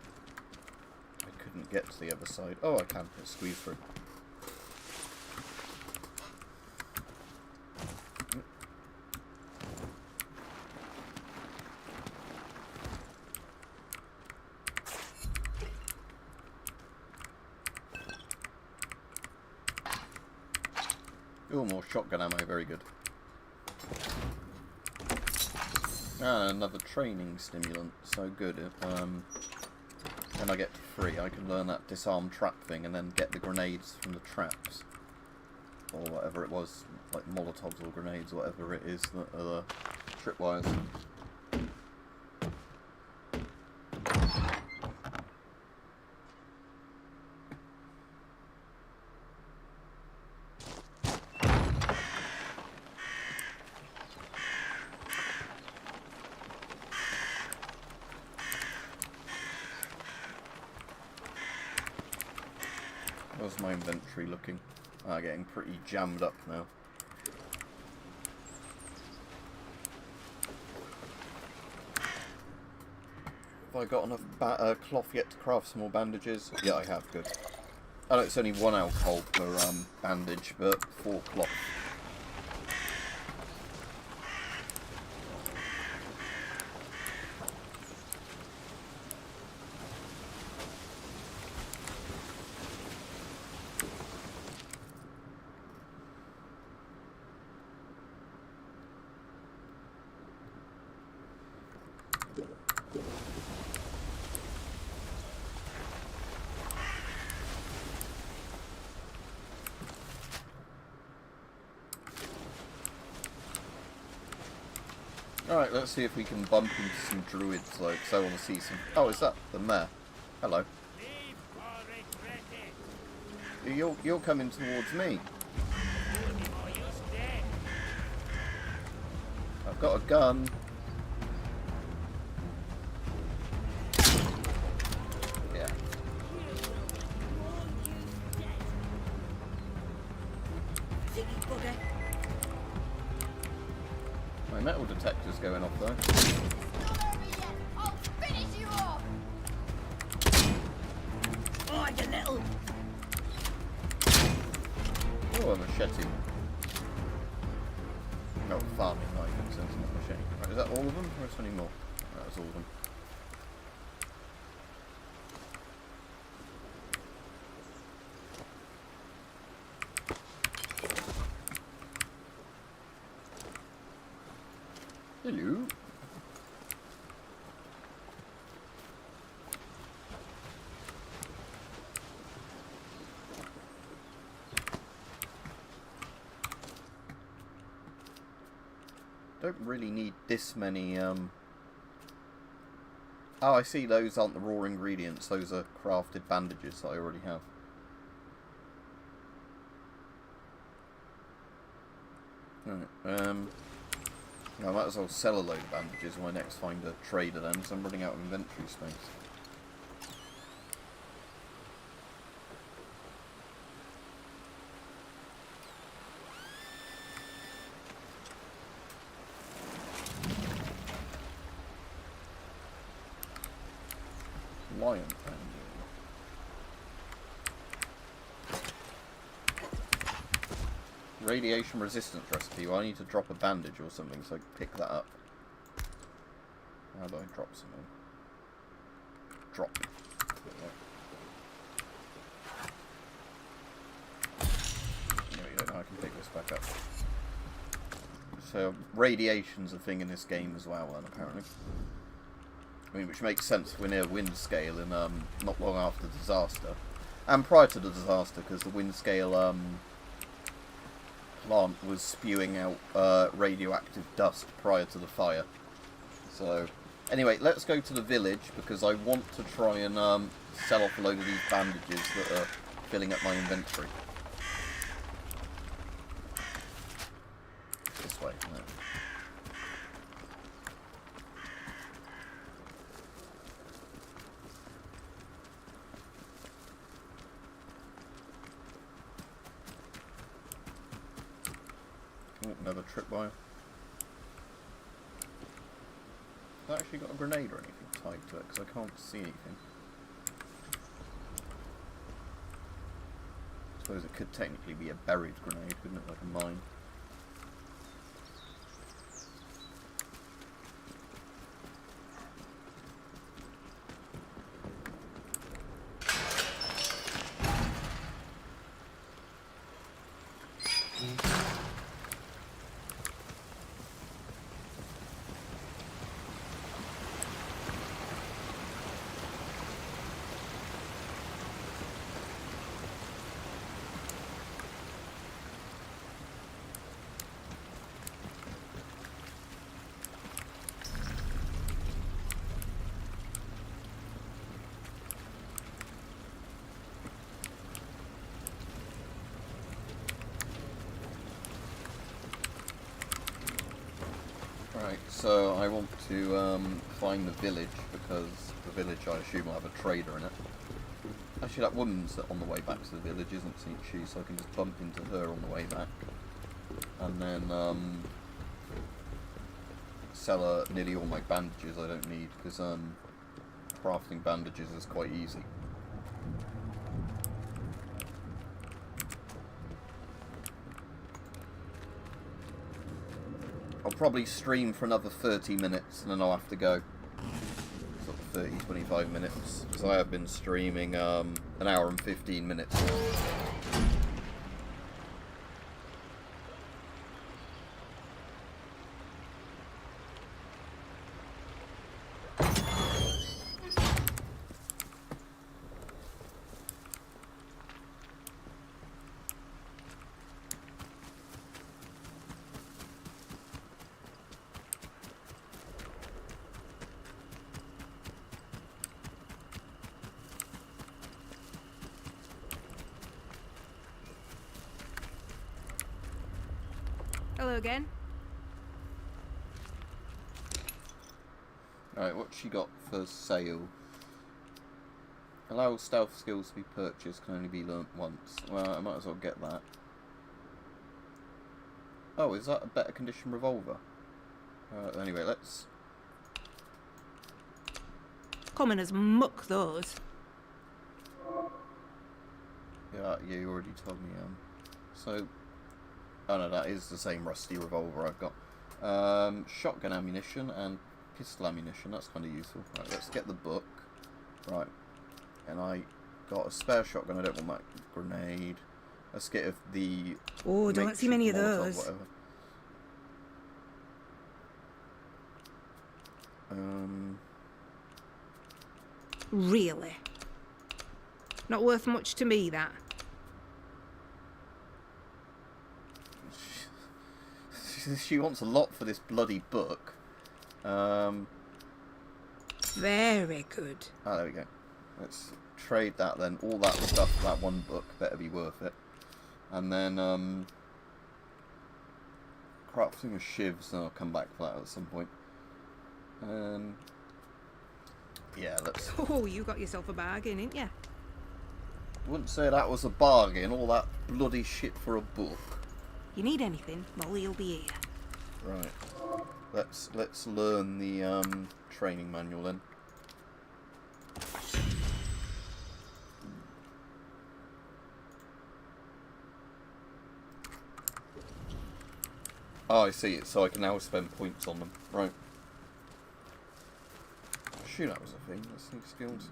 I couldn't get to the other side. Oh, I can. Let's squeeze through. Oh, more shotgun ammo, very good. Ah, another training stimulant, so good. Then I get free, I can learn that disarm trap thing and then get the grenades from the traps. Or whatever it was, like Molotovs or grenades, whatever it is, that are the tripwires. How's my inventory looking? Getting pretty jammed up now. Have I got enough cloth yet to craft some more bandages? Yeah, I have. Good. I know it's only 1 alcohol per bandage, but 4 cloth. Alright, let's see if we can bump into some druids, though, because I want to see some... Oh, is that them there? Hello. You're coming towards me. I've got a gun. Yeah. My metal detector's going off though. I'll finish you off! Oh, you little... Oh, a machete. No, farming knife, it's not machete. Right, is that all of them, or is there any more? That was all of them. Hello. Don't really need this many, Oh, I see, those aren't the raw ingredients, those are crafted bandages that I already have. Right, I might as well sell a load of bandages when I next find a trader then, because I'm running out of inventory space. Lion bandage. Radiation resistance recipe. Well, I need to drop a bandage or something so I can pick that up. How do I drop something? Drop. No, you don't know I can pick this back up. So, radiation's a thing in this game as well, then, apparently. I mean, which makes sense if we're near wind scale and not long after the disaster. And prior to the disaster, because the wind scale plant was spewing out radioactive dust prior to the fire. So, anyway, let's go to the village, because I want to try and sell off a load of these bandages that are filling up my inventory. This way, no. Oh, another tripwire. Has that actually got a grenade or anything tied to it? Because I can't see anything. I suppose it could technically be a buried grenade, couldn't it? Like a mine. Right, so I want to find the village, because the village, I assume, will have a trader in it. Actually, that woman's on the way back to the village, isn't she? So I can just bump into her on the way back. And then, sell her nearly all my bandages I don't need, because, crafting bandages is quite easy. I'll probably stream for another 30 minutes and then I'll have to go. Sort of 30, 25 minutes. Because I have been streaming an hour and 15 minutes. Hello again. Alright, what's she got for sale? Allow stealth skills to be purchased, can only be learnt once. Well, I might as well get that. Oh, is that a better condition revolver? Anyway, let's... Common as muck, those. Yeah, you already told me, so... Oh no, that is the same rusty revolver I've got. Shotgun ammunition and pistol ammunition, that's kind of useful. Right, let's get the book. Right, and I got a spare shotgun, I don't want that grenade. Let's get the... Oh, don't see many of those. Whatever. Really? Not worth much to me, that. She wants a lot for this bloody book. Very good. Ah, there we go. Let's trade that then. All that stuff for that one book better be worth it. And then, crafting of shivs, and I'll come back for that at some point. Yeah, let's... Oh, you got yourself a bargain, didn't you? Wouldn't say that was a bargain, all that bloody shit for a book. You need anything, Molly will be here. Right. Let's learn the training manual then. Oh, I see it, so I can now spend points on them. Right. Shoot, that was a thing. Let's see skills.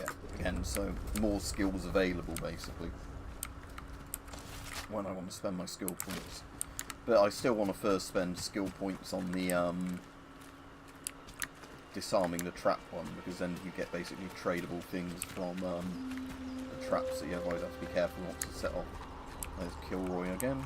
Yeah, again, so more skills available basically when I want to spend my skill points. But I still want to first spend skill points on the disarming the trap one, because then you get basically tradable things from the traps that you otherwise have to be careful not to set off. There's Kilroy again.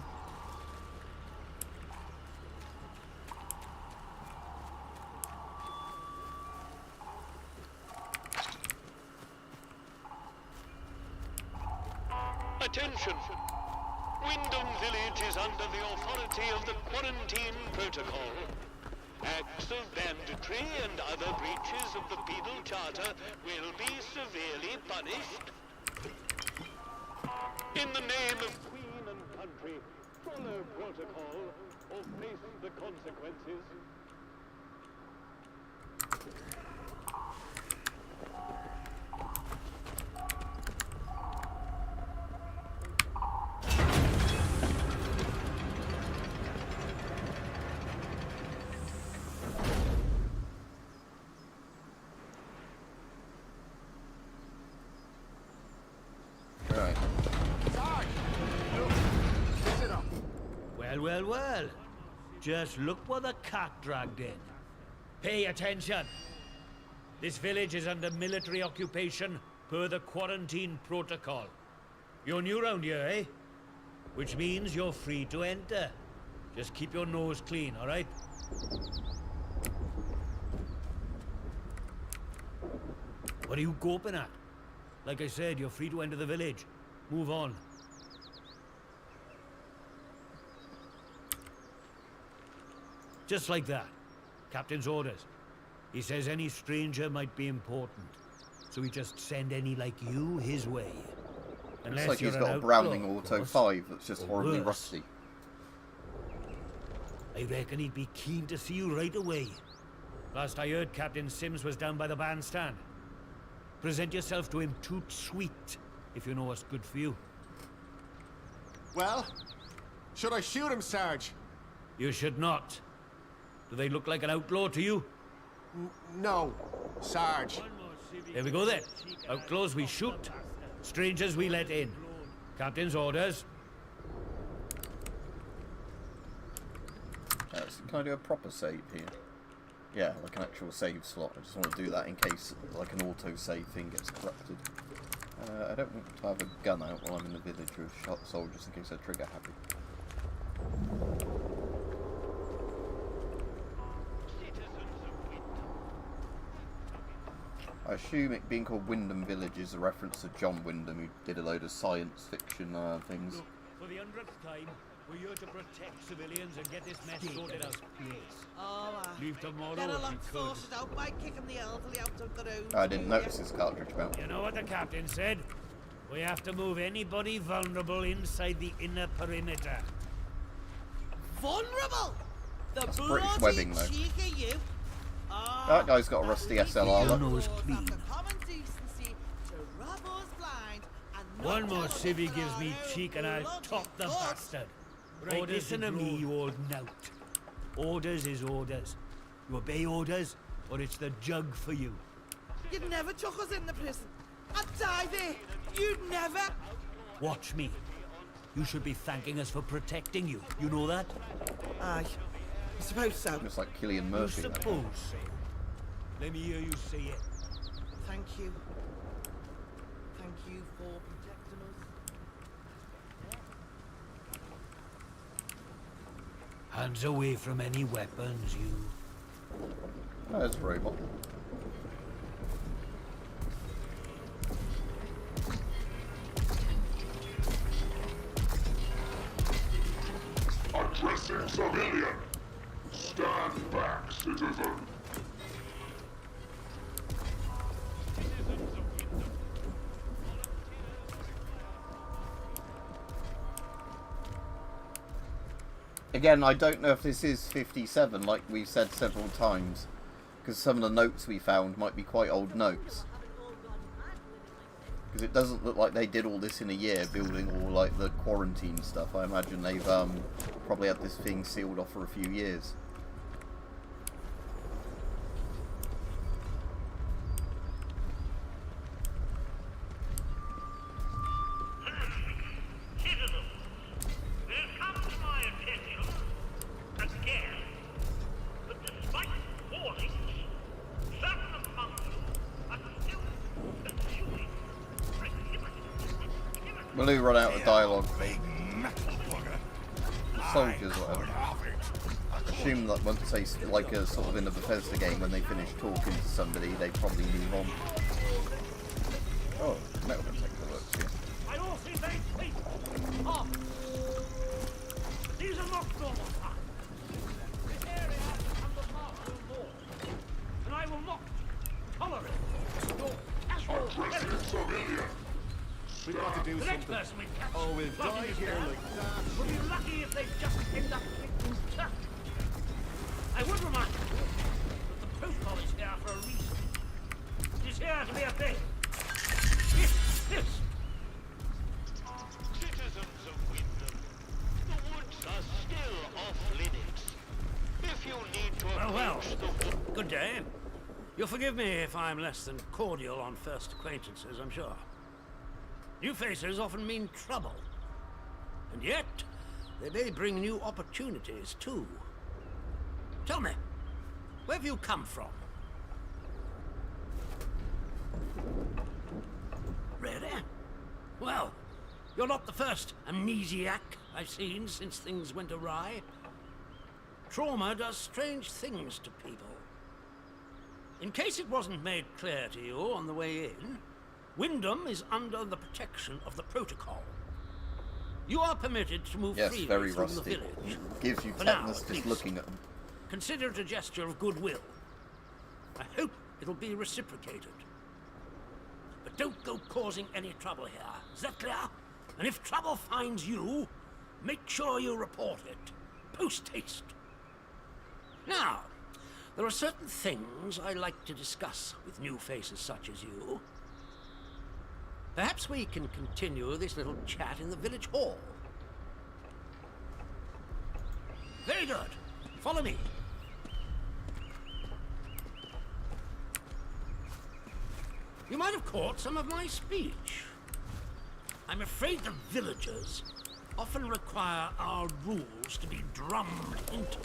Attention! Wyndham Village is under the authority of the Quarantine Protocol. Acts of banditry and other breaches of the Penal Charter will be severely punished. In the name of Queen and country, follow protocol or face the consequences. Well, just look what the cat dragged in. Pay attention. This village is under military occupation per the Quarantine Protocol. You're new round here, eh? Which means you're free to enter. Just keep your nose clean, all right? What are you gawping at? Like I said, you're free to enter the village. Move on. Just like that. Captain's orders. He says any stranger might be important, so we just send any like you his way. Looks like he's got a Browning Auto 5 that's just horribly rusty. I reckon he'd be keen to see you right away. Last I heard, Captain Sims was down by the bandstand. Present yourself to him toot sweet, if you know what's good for you. Well, should I shoot him, Sarge? You should not. Do they look like an outlaw to you? No, Sarge. Here we go then. Outlaws we shoot, strangers we let in. Captain's orders. Can I do a proper save here? Yeah, like an actual save slot. I just want to do that in case like an auto-save thing gets corrupted. I don't want to have a gun out while I'm in the village with shot soldiers in case they're trigger happy. I assume it being called Wyndham Village is a reference to John Wyndham, who did a load of science fiction things. Look, for the 100th time, we're here to protect civilians and get this mess sorted out, please. Leave tomorrow Get a if lot we could. sorted out by kicking the elderly out of the room. I didn't notice this cartridge mount. You know what the captain said? We have to move anybody vulnerable inside the inner perimeter. Vulnerable? The That's bloody British webbing, though. cheek of you. That guy's got a rusty SLR. Your Look. nose clean. Common decency to rub us blind and One not more tell us civvy about gives me our cheek and I'll bloody top the guts. bastard. Right, Orders listen to to me, me. you old knout. Orders is orders. You obey orders, or it's the jug for you. You'd never took us in the prison. I'd die there. You'd never. Watch me. You should be thanking us for protecting you. You know that? Aye. I suppose so. Just like Cillian Murphy. You suppose so. Let me hear you say it. Thank you. Thank you for protecting us. Hands away from any weapons, you. There's a robot. Addressing civilian. Stand back, citizen. Again, I don't know if this is 57, like we've said several times, because some of the notes we found might be quite old notes. Because it doesn't look like they did all this in a year, building all like the quarantine stuff. I imagine they've probably had this thing sealed off for a few years. Blue run out of dialogue. Soldiers, whatever. Assume that once they, like a sort of in a Bethesda game, when they finish talking to somebody, they probably move on. Oh, metal detector works here. I all see very sweet. Oh. These are not normal times. This area is under martial law, and I will not tolerate your casual terrorism. We've got to do The next something. person we catch Oh, we'll plotting die this here murder like that. will be lucky if they just end up in church. I would remind you that the protocol is here for a reason. It is here to be obeyed. This. Citizens of Wyndham, the woods are still off limits. If you need to Well, approach the good day. You'll forgive me if I'm less than cordial on first acquaintances, I'm sure. New faces often mean trouble. And yet, they may bring new opportunities, too. Tell me, where have you come from? Really? Well, you're not the first amnesiac I've seen since things went awry. Trauma does strange things to people. In case it wasn't made clear to you on the way in, Wyndham is under the protection of the protocol. You are permitted to move Yes, freely very through rusty. the village. Gives you For now, tetanus at just least. looking at them. Consider it a gesture of goodwill. I hope it'll be reciprocated. But don't go causing any trouble here. Is that clear? And if trouble finds you, make sure you report it. Post haste. Now, there are certain things I like to discuss with new faces such as you. Perhaps we can continue this little chat in the village hall. Very good. Follow me. You might have caught some of my speech. I'm afraid the villagers often require our rules to be drummed into.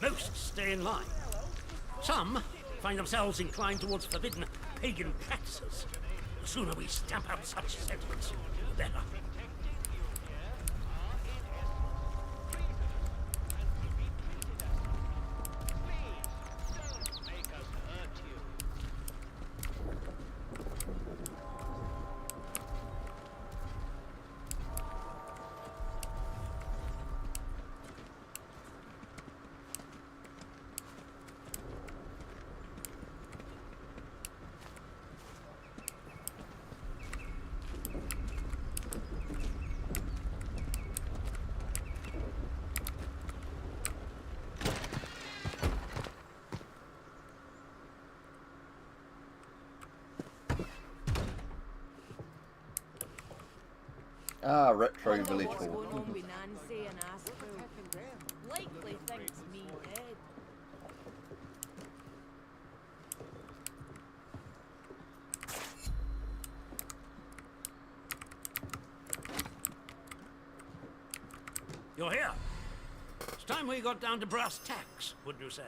Most stay in line. Some find themselves inclined towards forbidden pagan practices. The sooner we stamp out such sentiments, the better. Ah, retro village hall. What's going on with Nancy and Astro? Likely thinks me dead. You're here. It's time we got down to brass tacks, wouldn't you say?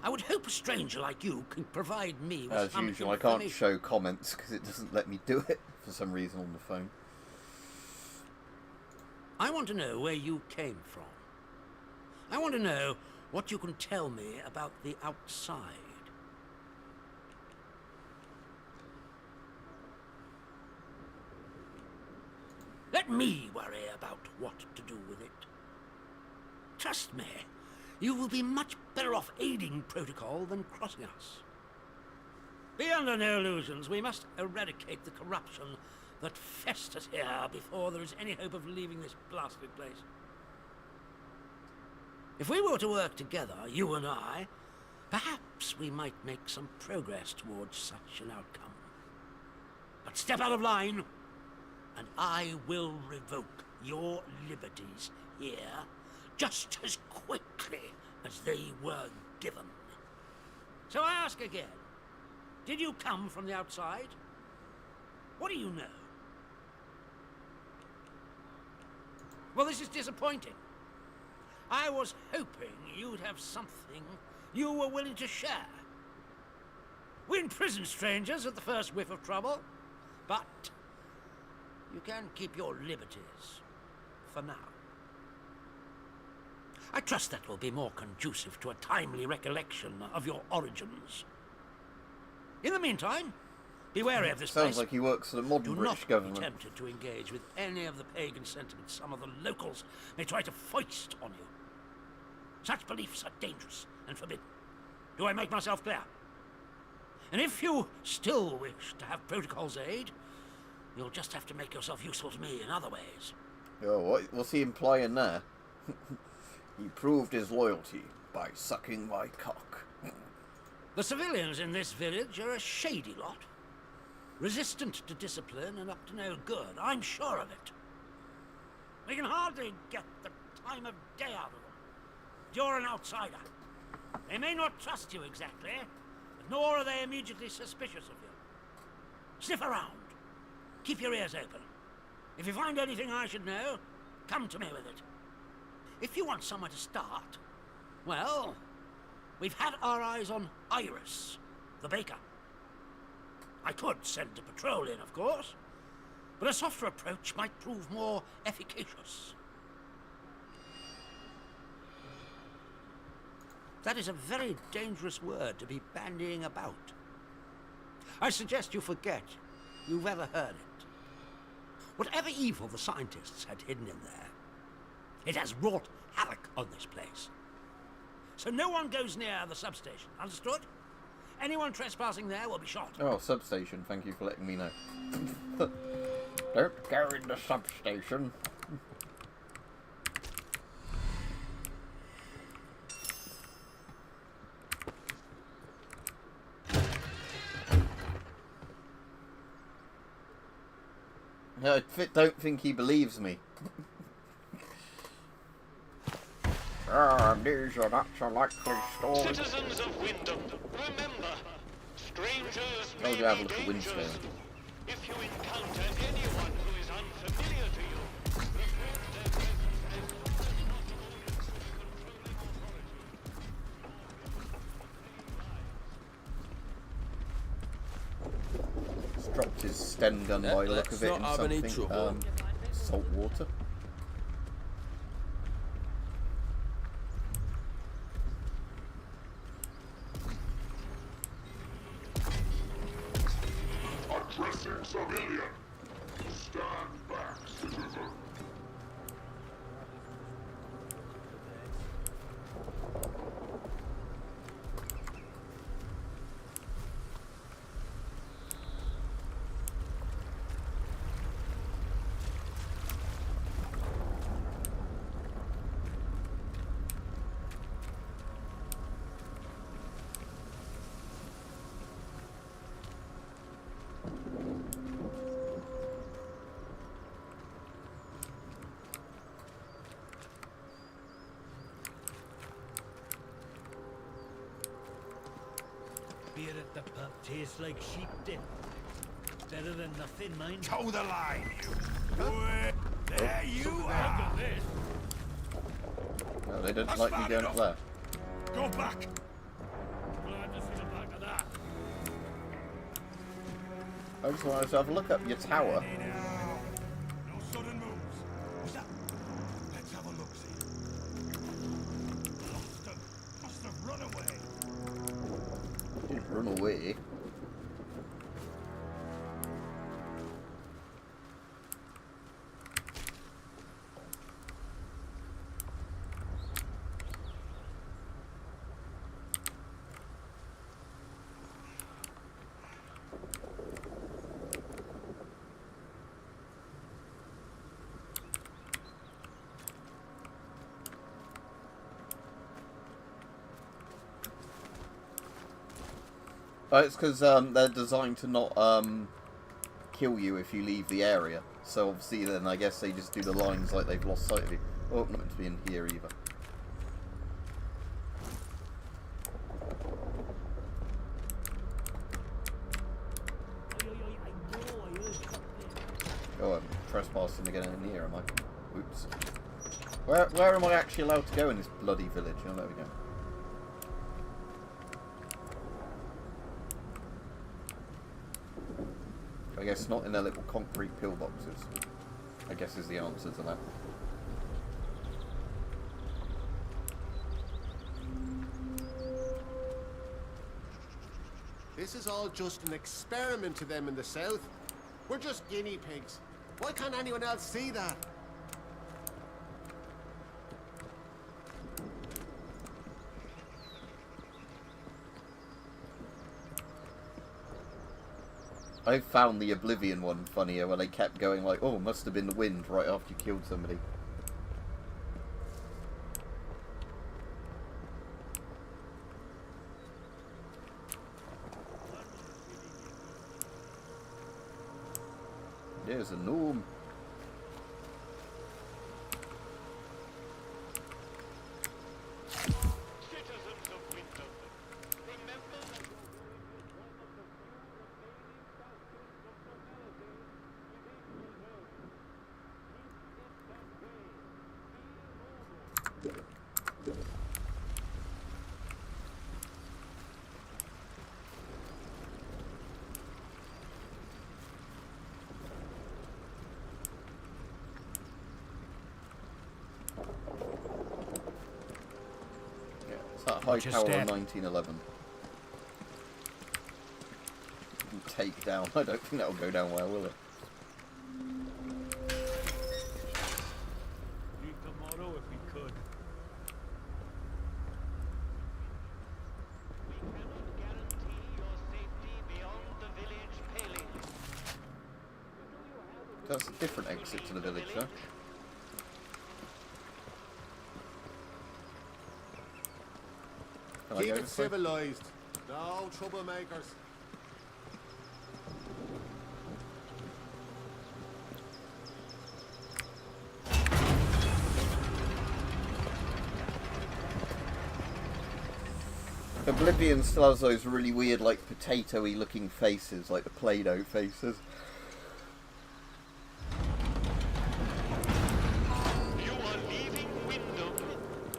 I would hope a stranger like you can provide me with some As usual, I can't show comments because it doesn't let me do it for some reason on the phone. I want to know where you came from. I want to know what you can tell me about the outside. Let me worry about what to do with it. Trust me, you will be much better off aiding protocol than crossing us. Be under no illusions. We must eradicate the corruption that festers here before there is any hope of leaving this blasted place. If we were to work together, you and I, perhaps we might make some progress towards such an outcome. But step out of line, and I will revoke your liberties here just as quickly as they were given. So I ask again, did you come from the outside? What do you know? Well, this is disappointing. I was hoping you'd have something you were willing to share. We imprison strangers at the first whiff of trouble, but you can keep your liberties for now. I trust that will be more conducive to a timely recollection of your origins. In the meantime, be wary of this place. Sounds like he works for the modern British government. Do not be tempted to engage with any of the pagan sentiments some of the locals may try to foist on you. Such beliefs are dangerous and forbidden. Do I make myself clear? And if you still wish to have protocol's aid, you'll just have to make yourself useful to me in other ways. Oh, what's he implying there? He proved his loyalty by sucking my cock. The civilians in this village are a shady lot. Resistant to discipline and up to no good, I'm sure of it. We can hardly get the time of day out of them. You're an outsider. They may not trust you exactly, but nor are they immediately suspicious of you. Sniff around. Keep your ears open. If you find anything I should know, come to me with it. If you want somewhere to start, well, we've had our eyes on Iris, the baker. I could send a patrol in, of course, but a softer approach might prove more efficacious. That is a very dangerous word to be bandying about. I suggest you forget you've ever heard it. Whatever evil the scientists had hidden in there, it has wrought havoc on this place. so no one goes near the substation. Understood? Anyone trespassing there will be shot. Oh, substation. Thank you for letting me know. Don't go in the substation. I don't think he believes me. These are not so likely stories. Citizens of Wyndham, remember, strangers may have a be look at dangerous. Winstone. If you encounter anyone who is unfamiliar to you, He's dropped his Sten gun by the look of it in not have any something. trouble. Salt water. Addressing civilian. Stand back, citizen. Beer at the pub tastes like sheep dip. Better than nothing, mind. Toe the line, you. There you are. Look at this. No, they didn't like me going up there. Go back. Glad to see the back of that. I just wanted to have a look up your tower. No sudden moves. Let's have a look-see. Must have run away. Didn't run away. It's because they're designed to not kill you if you leave the area. So obviously then I guess they just do the lines like they've lost sight of you. Oh, not meant to be in here either. Oh, I'm trespassing again in here, am I? Oops. Where am I actually allowed to go in this bloody village? Oh, there we go. I guess not in their little concrete pillboxes. I guess is the answer to that. This is all just an experiment to them in the south. We're just guinea pigs. Why can't anyone else see that? I found the Oblivion one funnier where they kept going like, oh, must have been the wind right after you killed somebody. There's a gnome. That high tower in 1911. Take down. I don't think that'll go down well, will it? Leave tomorrow if we could. That's a different exit to the village, huh? Can I Keep go it this way? civilized. No troublemakers. Oblivion still has those really weird, like, potato-y looking faces, like the Play-Doh faces. You are leaving Wyndham,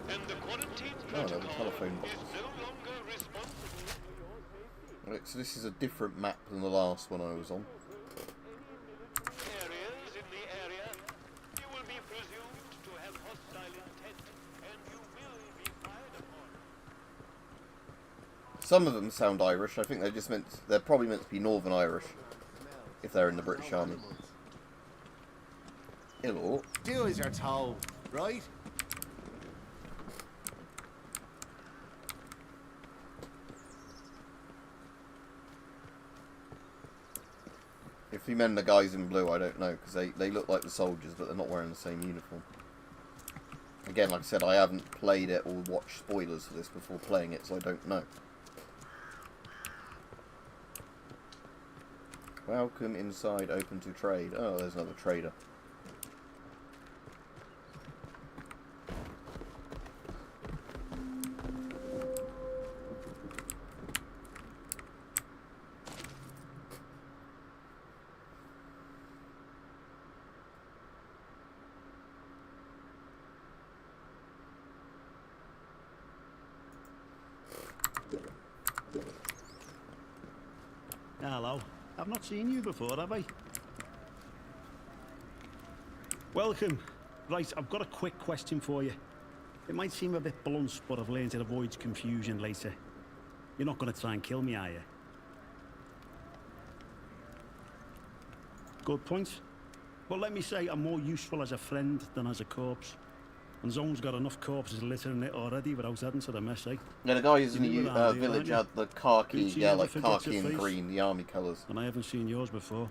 and the quarantine Oh, no, the protocol telephone box. is no longer responsible for your safety. Right, so this is a different map than the last one I was on. Areas in the area, you will be presumed to have hostile intent, and you will be fired upon. Some of them sound Irish. I think they're probably meant to be Northern Irish, if they're in the British Army. Hello. Do as you're told, right? If you meant the guys in blue, I don't know, because they look like the soldiers, but they're not wearing the same uniform. Again, like I said, I haven't played it or watched spoilers for this before playing it, so I don't know. Welcome inside, open to trade. Oh, there's another trader. Hello. I've not seen you before, have I? Welcome. Right, I've got a quick question for you. It might seem a bit blunt, but I've learned it avoids confusion later. You're not going to try and kill me, are you? Good point. Well, let me say I'm more useful as a friend than as a corpse. And Zone's got enough corpses littering it already without adding to the mess, eh? Yeah, the guys in You the were handy, village weren't had the khaki, Bootsy yeah, never like forgets khaki your and face. green, the army colours. And I haven't seen yours before.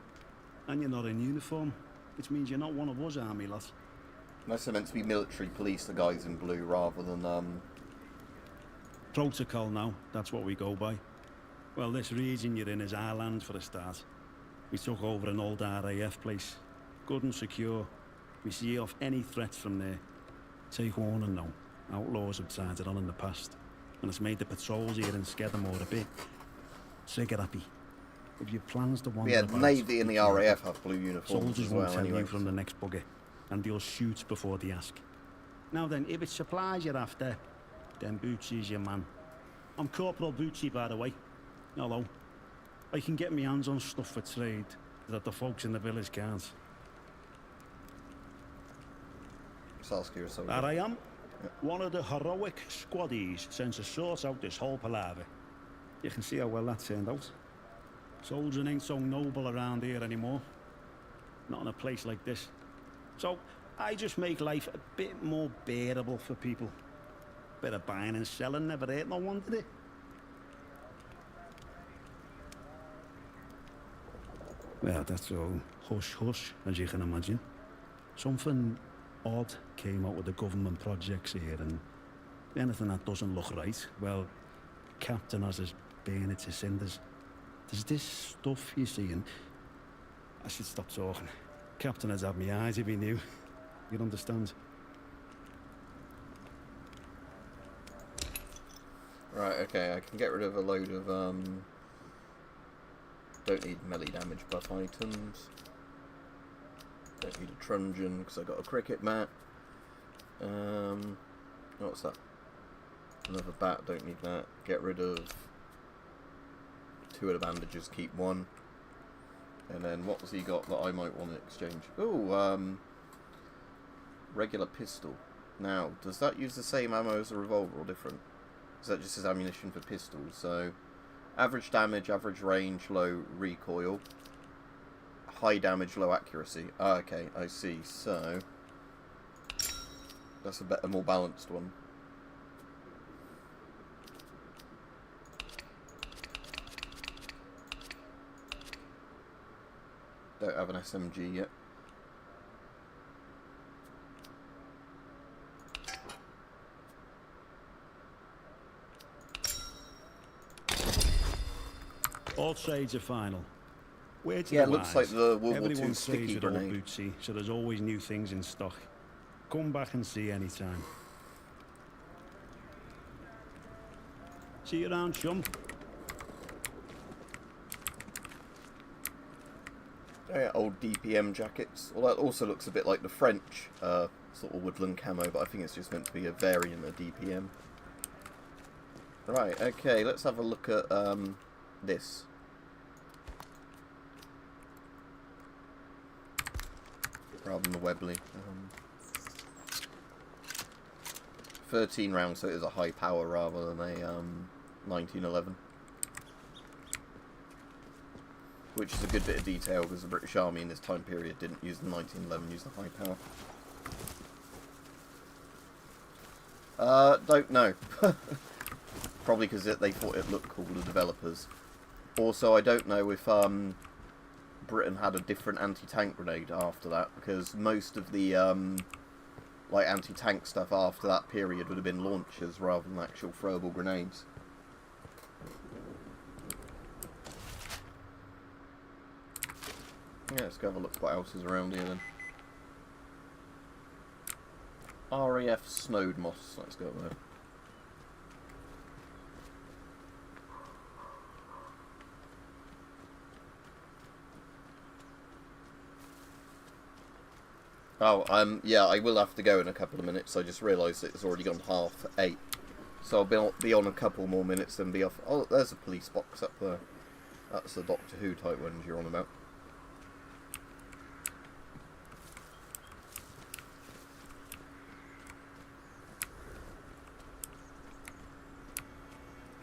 And you're not in uniform, which means you're not one of us army lads. Unless they're meant to be military police, the guys in blue, rather than, Protocol now, that's what we go by. Well, this region you're in is our land for a start. We took over an old RAF place. Good and secure. We see off any threats from there. Take warning now. Outlaws have tried it on in the past. And it's made the patrols here in Skedamore a bit trigger happy. If your plans to wander yeah, about, the Navy and the be careful. RAF have blue uniforms Soldiers as well, won't tell anyway. you from the next bugger, and they'll shoot before they ask. Now then, if it's supplies you're after, then Bootsy's your man. I'm Corporal Bootsy, by the way. Hello. I can get my hands on stuff for trade that the folks in the village can't. Saskia, so There I am. One of the heroic squaddies sent to sort out this whole palaver. You can see how well that turned out. Soldiering ain't so noble around here anymore. Not in a place like this. So, I just make life a bit more bearable for people. Bit of buying and selling never hurt no one, did it? Well, that's all hush-hush, as you can imagine. Something odd came out with the government projects here, and anything that doesn't look right, well, Captain has us burn it to cinders. There's this stuff you see, and I should stop talking. Captain has had me eyes if he knew. You'd understand. Right, okay, I can get rid of a load of, don't need melee damage buff items. Don't need a truncheon, because I got a cricket mat. What's that? Another bat, don't need that. Get rid of 2 of the bandages, keep 1. And then what's he got that I might want to exchange? Oh, regular pistol. Now, does that use the same ammo as a revolver or different? Is that just as ammunition for pistols? So, average damage, average range, low recoil. High damage, low accuracy. Ah, okay, I see. So, that's a more balanced one. Don't have an SMG yet. All trades are final. Where to Yeah, the it looks wise. like the World War Everyone II says sticky it all grenade. bootsy, so there's always new things in stock. Come back and see anytime. See you around, chum. Yeah, old DPM jackets. Well, that also looks a bit like the French sort of woodland camo, but I think it's just meant to be a variant of DPM. Right, okay, let's have a look at this. Rather than the Webley. 13 rounds, so it is a high power rather than a 1911. Which is a good bit of detail because the British Army in this time period didn't use the 1911, used the high power. Don't know. Probably because they thought it looked cool, the developers. Also, I don't know if Britain had a different anti-tank grenade after that, because most of the like anti-tank stuff after that period would have been launchers rather than actual throwable grenades. Yeah, let's go have a look what else is around here then. RAF Snowed Moss, let's go there. Oh, yeah, I will have to go in a couple of minutes. I just realised it's already gone 8:30. So I'll be on a couple more minutes, then be off. Oh, there's a police box up there. That's the Doctor Who type ones you're on about.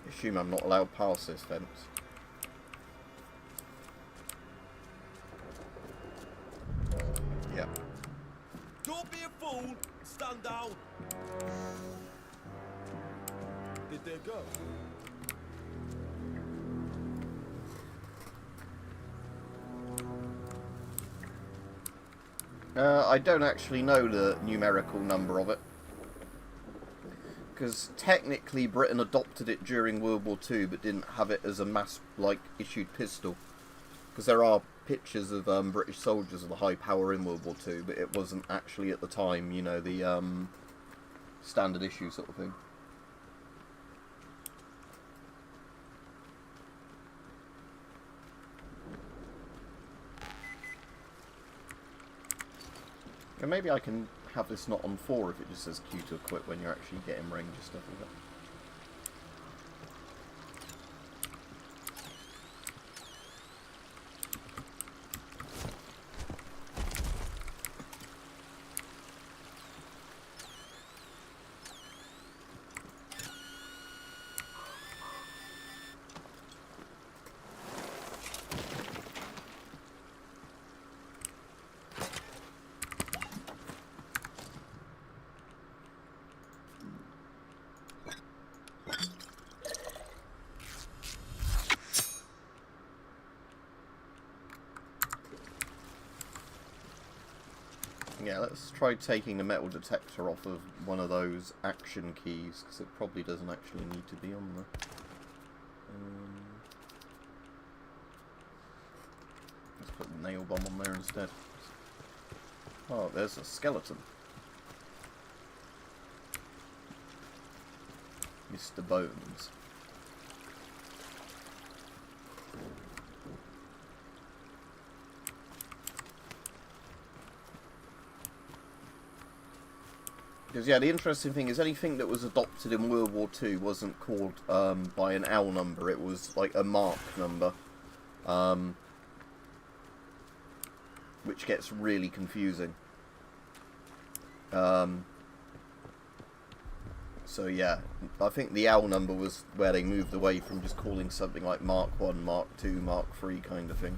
I assume I'm not allowed past this fence. Yeah. Don't be a fool. Stand down. Did they go? I don't actually know the numerical number of it. Because technically Britain adopted it during World War II, but didn't have it as a issued pistol. Because there are pictures of British soldiers of the high power in World War II, but it wasn't actually at the time, you know, the standard issue sort of thing. And maybe I can have this not on 4 if it just says Q to equip when you're actually getting range and stuff like that. Yeah, let's try taking the metal detector off of one of those action keys, because it probably doesn't actually need to be on there. Let's put the nail bomb on there instead. Oh, there's a skeleton. Mr. Bones. Because, yeah, the interesting thing is anything that was adopted in World War II wasn't called by an L number, it was like a Mark number. Which gets really confusing. So, yeah, I think the L number was where they moved away from just calling something like Mark 1, Mark 2, Mark 3 kind of thing.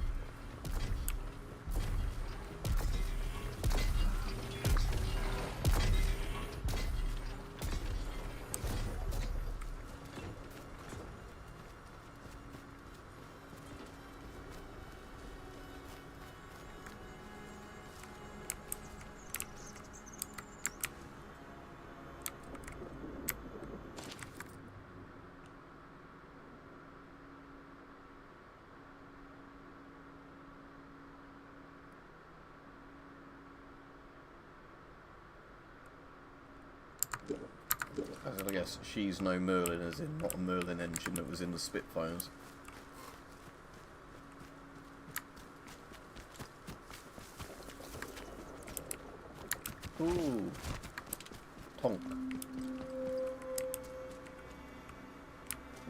I guess she's no Merlin, as in not a Merlin engine that was in the Spitfires. Ooh. Tonk.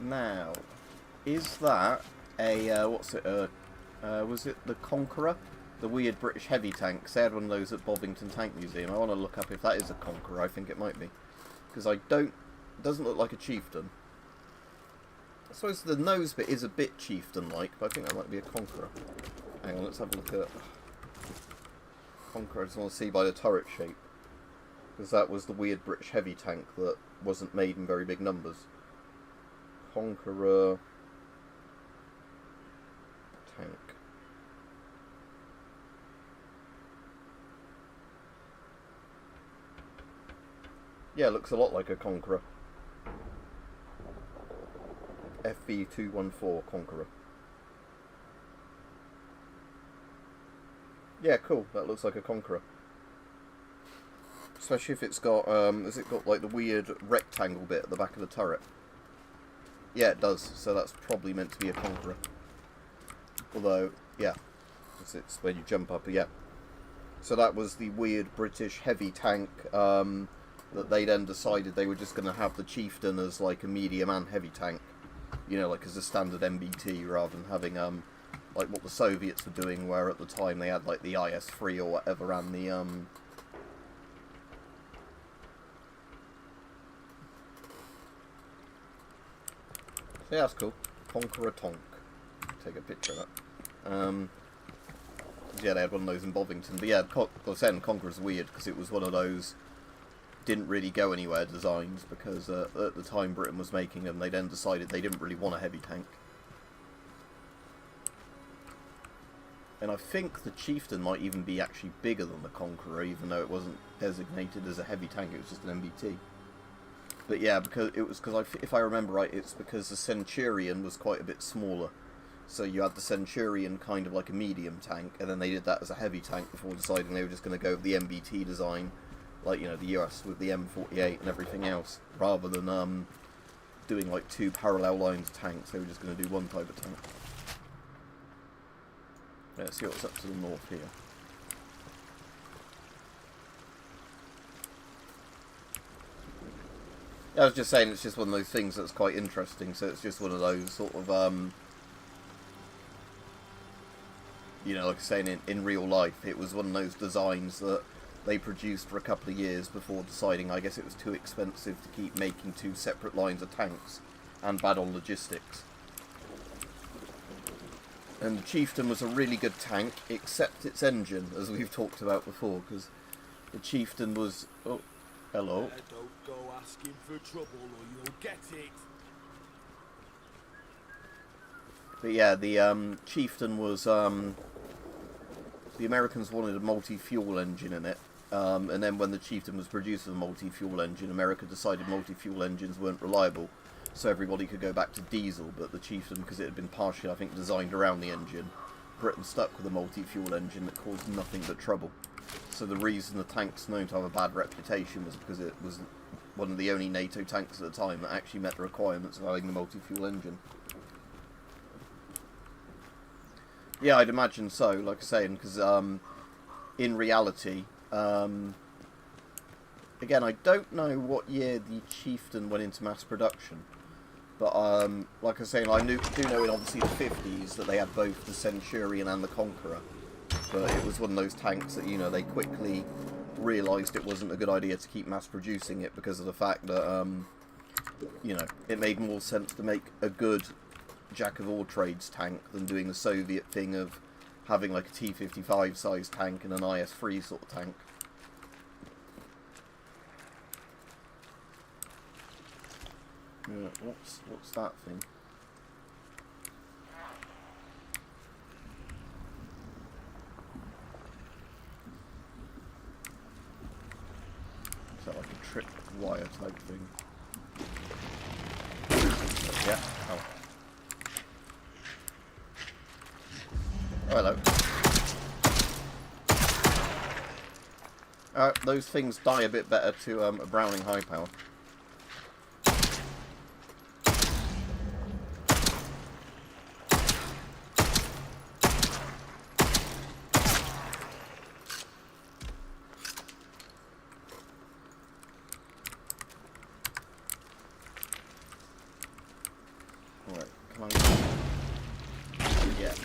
Now, is that a, what's it, was it the Conqueror? The weird British heavy tank? 'Cause they had one of those at Bovington Tank Museum. I want to look up if that is a Conqueror. I think it might be. Because it doesn't look like a Chieftain. I suppose the nose bit is a bit Chieftain-like, but I think that might be a Conqueror. Hang on, let's have a look at Conqueror. I just want to see by the turret shape. Because that was the weird British heavy tank that wasn't made in very big numbers. Conqueror tank. Yeah, it looks a lot like a Conqueror. FV214 Conqueror. Yeah, cool. That looks like a Conqueror. Especially if it's got, has it got like the weird rectangle bit at the back of the turret? Yeah, it does. So that's probably meant to be a Conqueror. Although, yeah, it's when you jump up, yeah. So that was the weird British heavy tank that they then decided they were just going to have the Chieftain as like a medium and heavy tank. You know, like as a standard MBT rather than having, like what the Soviets were doing, where at the time they had like the IS-3 or whatever and the, So yeah, that's cool. Conqueror Tonk. Take a picture of that. Yeah, they had one of those in Bovington. But yeah, I was saying Conqueror's weird because it was one of those didn't really go anywhere designs because at the time Britain was making them, they then decided they didn't really want a heavy tank. And I think the Chieftain might even be actually bigger than the Conqueror, even though it wasn't designated as a heavy tank, it was just an MBT. But yeah, because if I remember right, it's because the Centurion was quite a bit smaller. So you had the Centurion kind of like a medium tank, and then they did that as a heavy tank before deciding they were just going to go with the MBT design, like, you know, the US with the M48 and everything else, rather than doing like two parallel lines of tanks. They were just going to do one type of tank. Let's see what's up to the north here. I was just saying, it's just one of those things that's quite interesting. So it's just one of those sort of, you know, like I was saying, in real life, it was one of those designs that they produced for a couple of years before deciding, I guess it was too expensive to keep making two separate lines of tanks and bad on logistics. And the Chieftain was a really good tank, except its engine, as we've talked about before, because the Chieftain was... Oh, hello. Don't go asking for trouble or you'll get it. But yeah, the Chieftain was... the Americans wanted a multi-fuel engine in it. And then when the Chieftain was produced with a multi-fuel engine, America decided multi-fuel engines weren't reliable. So everybody could go back to diesel, but the Chieftain, because it had been partially, I think, designed around the engine, Britain stuck with a multi-fuel engine that caused nothing but trouble. So the reason the tank's known to have a bad reputation was because it was one of the only NATO tanks at the time that actually met the requirements of having the multi-fuel engine. Yeah, I'd imagine so, like I say, because in reality, again, I don't know what year the Chieftain went into mass production, but like I say, I do know in obviously the 50s that they had both the Centurion and the Conqueror, but it was one of those tanks that, you know, they quickly realised it wasn't a good idea to keep mass producing it because of the fact that, you know, it made more sense to make a good jack-of-all-trades tank than doing the Soviet thing of having like a T-55 size tank and an IS-3 sort of tank. Yeah, what's that thing? Is that like a trip wire type thing? Yeah. Oh. Oh, hello. Those things die a bit better to a Browning high power.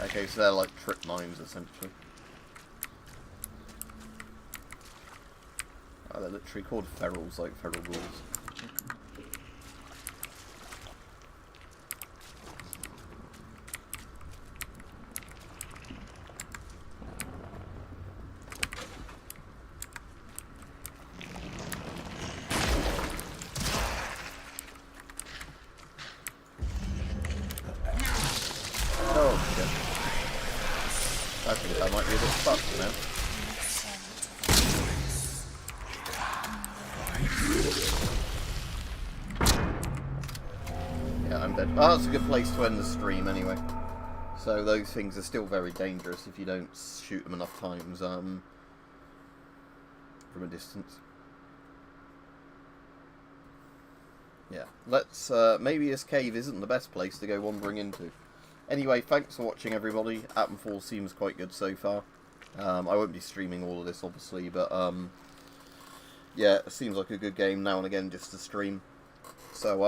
Okay, so they're like trip mines, essentially. Oh, they're literally called ferals, like feral wolves. Oh shit. I think I might be a bit fucked now. Yeah, I'm dead. Oh, that's a good place to end the stream anyway. So those things are still very dangerous if you don't shoot them enough times from a distance. Yeah, let's, maybe this cave isn't the best place to go wandering into. Anyway, thanks for watching everybody. Atomfall seems quite good so far. I won't be streaming all of this obviously, but yeah, it seems like a good game now and again just to stream. So